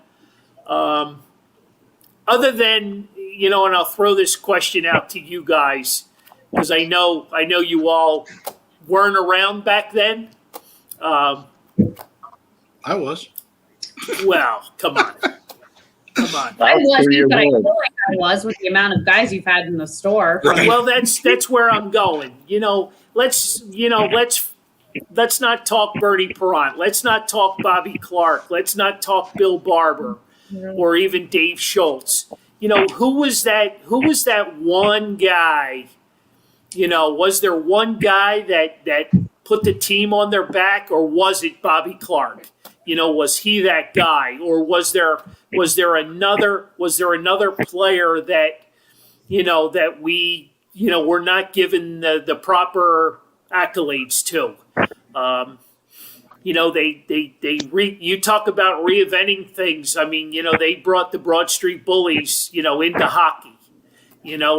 Other than, and I'll throw this question out to you guys, because I know you all weren't around back then. I was. Well, come on. I wasn't, but I feel like I was with the amount of guys you've had in the store. Well, that's where I'm going. Let's not talk Bernie Perrant. Let's not talk Bobby Clark. Let's not talk Bill Barber or even Dave Schultz. Who was that one guy? Was there one guy that put the team on their back, or was it Bobby Clark? Was he that guy, or was there another player that that we we're not given the proper accolades to? You talk about reinventing things. I mean, they brought the Broad Street Bullies into hockey.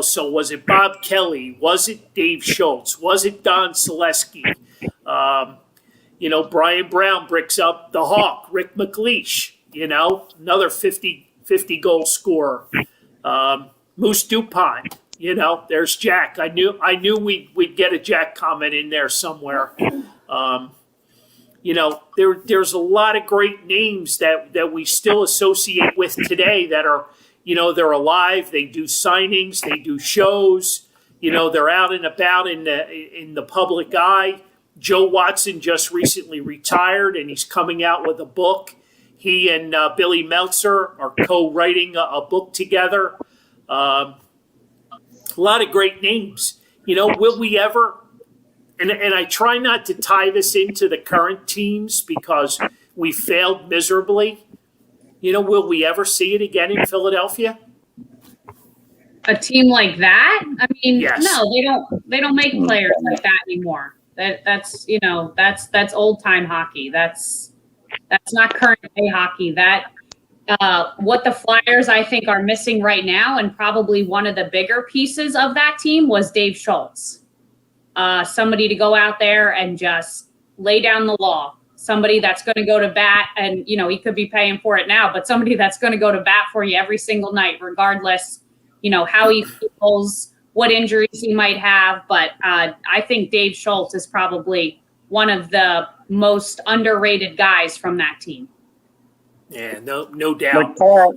So was it Bob Kelly? Was it Dave Schultz? Was it Don Selesky? Brian Brown bricks up the Hawk, Rick McLeish, another 50 goal scorer. Moose DuPont, there's Jack. I knew we'd get a Jack comment in there somewhere. There's a lot of great names that we still associate with today that are, they're alive. They do signings, they do shows, they're out and about in the public eye. Joe Watson just recently retired, and he's coming out with a book. He and Billy Meltzer are co-writing a book together. A lot of great names. Will we ever? And I try not to tie this into the current teams because we failed miserably. Will we ever see it again in Philadelphia? A team like that? I mean, Yes. No, they don't make players like that anymore. That's old time hockey. That's not current day hockey. That what the Flyers I think are missing right now, and probably one of the bigger pieces of that team, was Dave Schultz. Somebody to go out there and just lay down the law. Somebody that's going to go to bat, and he could be paying for it now, but somebody that's going to go to bat for you every single night, regardless, how he feels, what injuries he might have. But I think Dave Schultz is probably one of the most underrated guys from that team. Yeah, no doubt. Carl,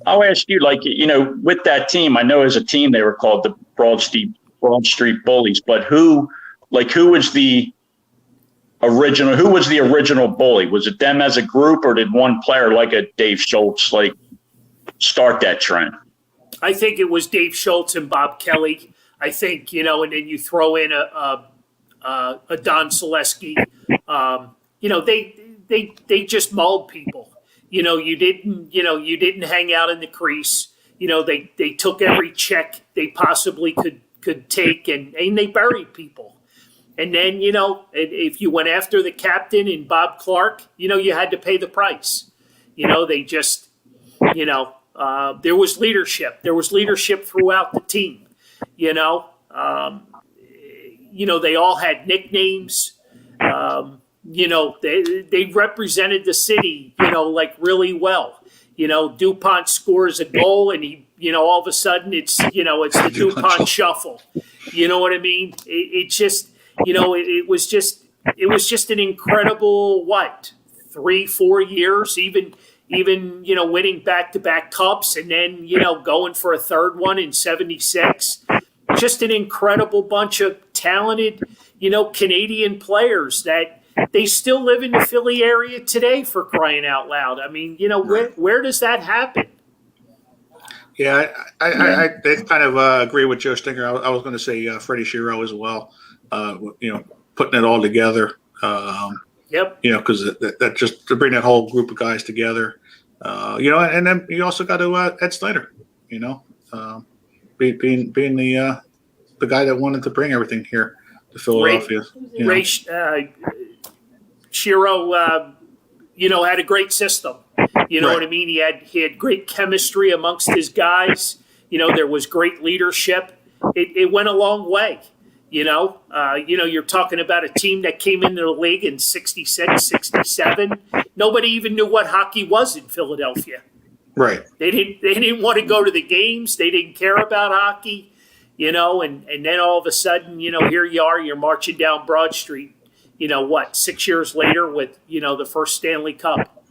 I'll ask you, with that team, I know as a team they were called the Broad Street Bullies, but who was the original bully? Was it them as a group, or did one player like a Dave Schultz start that trend? I think it was Dave Schultz and Bob Kelly. I think, and then you throw in a Don Selesky. They just mauled people. You didn't hang out in the crease. They took every check they possibly could take, and they buried people. And then, if you went after the captain and Bob Clark, you had to pay the price. They just, there was leadership. There was leadership throughout the team. They all had nicknames. They represented the city, really well. DuPont scores a goal, and he, all of a sudden it's the DuPont shuffle. You know what I mean? It just, it was just an incredible 3-4 years, even winning back-to-back cups, and then going for a third one in '76. Just an incredible bunch of talented Canadian players that they still live in the Philly area today, for crying out loud. I mean, where does that happen? Yeah, I kind of agree with Joe Stinger. I was going to say Freddie Shiro as well. Putting it all together. Yep. Because that just to bring that whole group of guys together. And then you also got to Ed Snyder, being the guy that wanted to bring everything here to Philadelphia. Ray Shiro, had a great system. You know Right. what I mean? He had great chemistry amongst his guys. There was great leadership. It went a long way. You're talking about a team that came into the league in 66, 67. Nobody even knew what hockey was in Philadelphia. Right. They didn't want to go to the games. They didn't care about hockey, and then all of a sudden, here you are, you're marching down Broad Street, 6 years later with, the first Stanley Cup.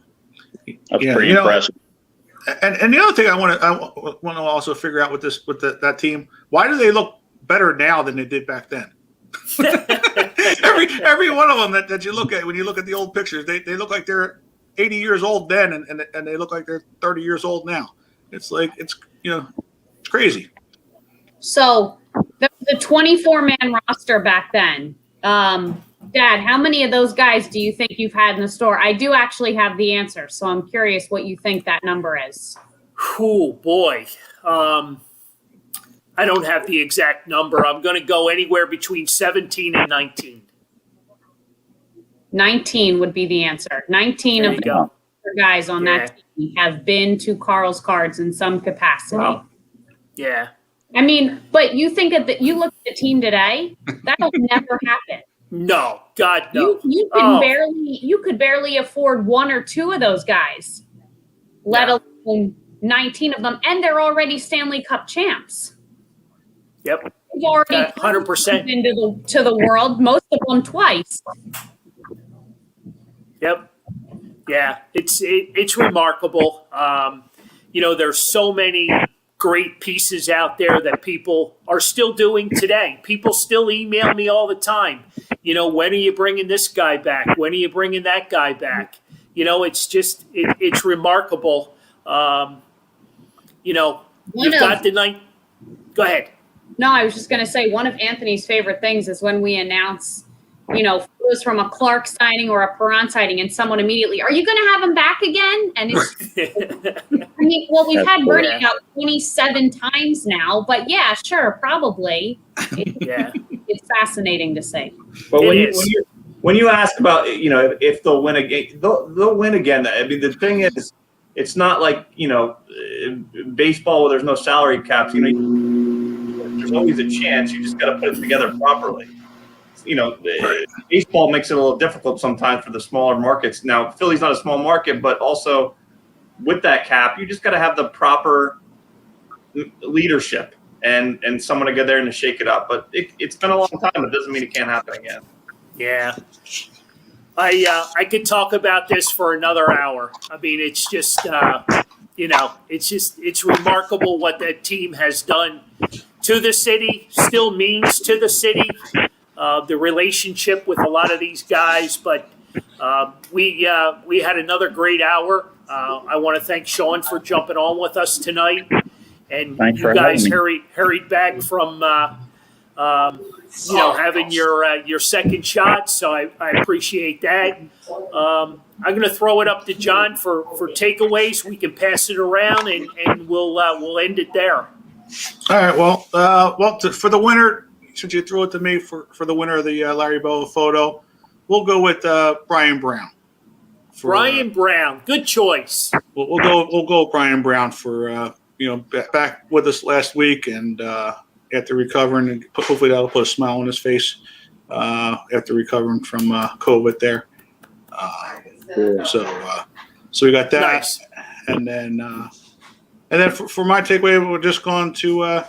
That's pretty impressive. And the other thing I want to also figure out with that team, why do they look better now than they did back then? every one of them that you look at, when you look at the old pictures, they look like they're 80 years old then, and they look like they're 30 years old now. It's like it's crazy. So the 24-man roster back then, Dad, how many of those guys do you think you've had in the store? I do actually have the answer, so I'm curious what you think that number is. Oh boy. I don't have the exact number. I'm going to go anywhere between 17 and 19. 19 would be the answer. 19 There of you the go. guys on that team have been to Carl's Cards in some capacity. Wow. Yeah. I mean, but you think of you look at the team today, that'll never happen. No, God, no. You could barely afford one or two of those guys, let alone 19 of them, and they're already Stanley Cup champs. Yep. They've already 100%. into the world, most of them twice. Yep. Yeah, it's remarkable. There's so many great pieces out there that people are still doing today. People still email me all the time. When are you bringing this guy back? When are you bringing that guy back? It's just it's remarkable. You've got the night. Go ahead. No, I was just going to say one of Anthony's favorite things is when we announce, photos from a Clark signing or a Perron signing, and someone immediately, are you going to have him back again? And it's, we've had Bernie out 27 times now, but yeah, sure, probably. It's fascinating to see. But when you ask about, if they'll win a game, they'll win again. I mean, the thing is, it's not like, baseball where there's no salary caps. There's always a chance. You just got to put it together properly. Baseball makes it a little difficult sometimes for the smaller markets. Now, Philly's not a small market, but also with that cap, you just got to have the proper leadership and someone to get there and to shake it up. But it's been a long time. It doesn't mean it can't happen again. Yeah. I could talk about this for another hour. I mean, it's just, it's remarkable what that team has done to the city, still means to the city, the relationship with a lot of these guys. But we had another great hour. I want to thank Sean for jumping on with us tonight. And Thanks you for guys having me. hurried back from having your second shot, so I appreciate that. I'm going to throw it up to John for takeaways. We can pass it around, and we'll end it there. All right. Well, for the winner, since you threw it to me for the winner of the Larry Bowa photo, we'll go with Brian Brown. Brian Brown, good choice. We'll go with Brian Brown for back with us last week and after recovering, and hopefully that'll put a smile on his face after recovering from COVID there. So we got that, Nice. and then for my takeaway, we're just going to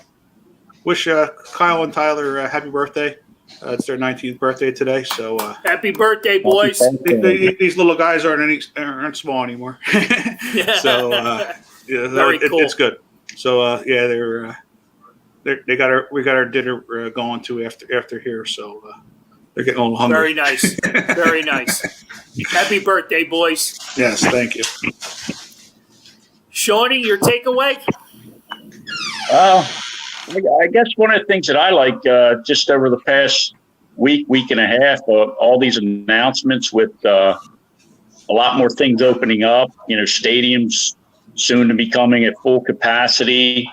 wish Kyle and Tyler a happy birthday. It's their 19th birthday today, so Happy birthday, boys. these little guys aren't small anymore. So Very cool. It's good. So we got our dinner going too after here, so they're getting a little hungry. Very nice. Very nice. Happy birthday, boys. Yes, thank you. Shawnee, your takeaway? I guess one of the things that I like just over the past week and a half, all these announcements with a lot more things opening up. Stadiums soon to be coming at full capacity.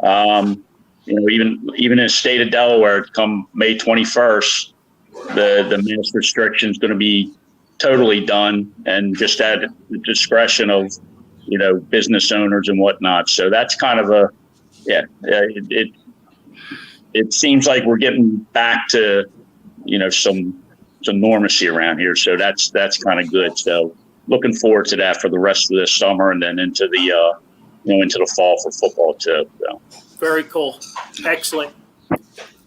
Even in the state of Delaware, come May 21st, the mask restriction is going to be totally done, and just at the discretion of business owners and whatnot. So that's kind of it seems like we're getting back to some normalcy around here. So that's kind of good. So looking forward to that for the rest of this summer, and then into the into the fall for football too. So. Very cool. Excellent.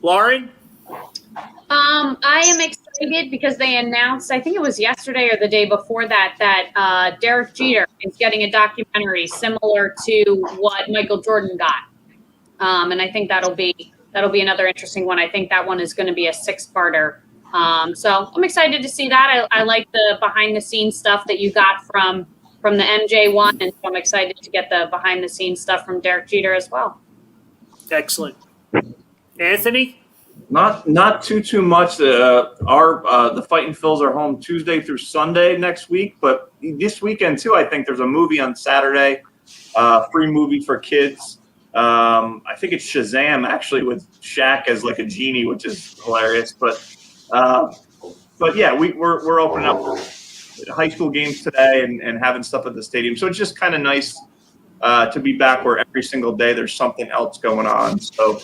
Lauren? I am excited because they announced, I think it was yesterday or the day before that Derek Jeter is getting a documentary similar to what Michael Jordan got. And I think that'll be another interesting one. I think that one is going to be a 6-parter. So I'm excited to see that. I like the behind the scenes stuff that you got from the MJ one, and so I'm excited to get the behind the scenes stuff from Derek Jeter as well. Excellent. Anthony? Not too much. The Fightin' Phils are home Tuesday through Sunday next week, but this weekend too, I think there's a movie on Saturday, free movie for kids. I think it's Shazam, actually, with Shaq as like a genie, which is hilarious. But yeah, we're opening up high school games today and having stuff at the stadium. So it's just kind of nice to be back where every single day there's something else going on. So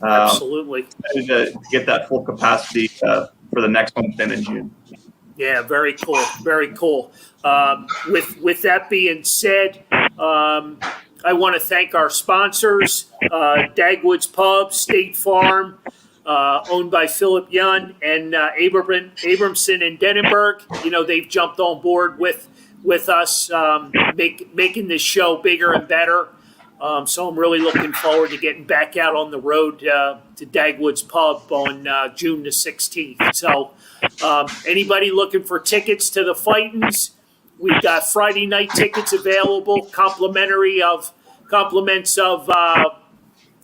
Absolutely. To get that full capacity for the next one in June. Yeah, very cool. Very cool. With that being said, I want to thank our sponsors, Dagwood's Pub, State Farm, owned by Philip Young, and Abramson and Denenberg. They've jumped on board with us, making this show bigger and better. So I'm really looking forward to getting back out on the road to Dagwood's Pub on June the 16th. So anybody looking for tickets to the Fightins, we've got Friday night tickets available, compliments of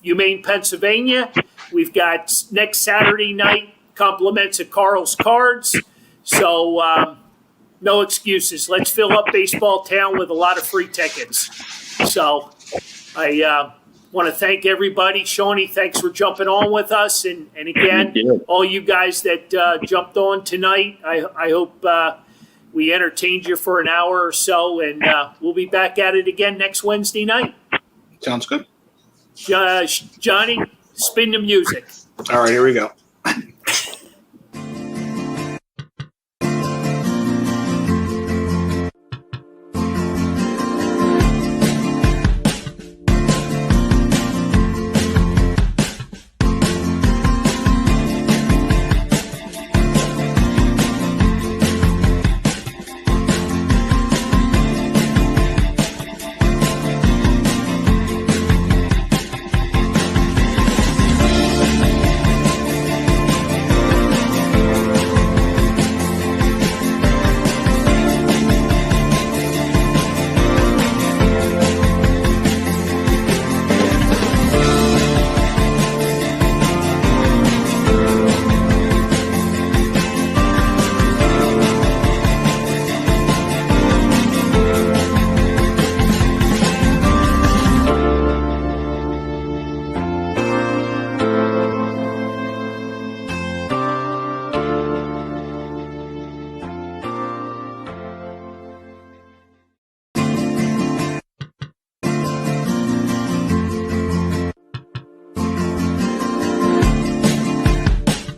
Humane Pennsylvania. We've got next Saturday night compliments of Carl's Cards. So no excuses. Let's fill up Baseball Town with a lot of free tickets. So I want to thank everybody. Shawnee, thanks for jumping on with us. And again, all you guys that jumped on tonight, I hope we entertained you for an hour or so. And we'll be back at it again next Wednesday night. Sounds good. Johnny, spin the music. All right, here we go.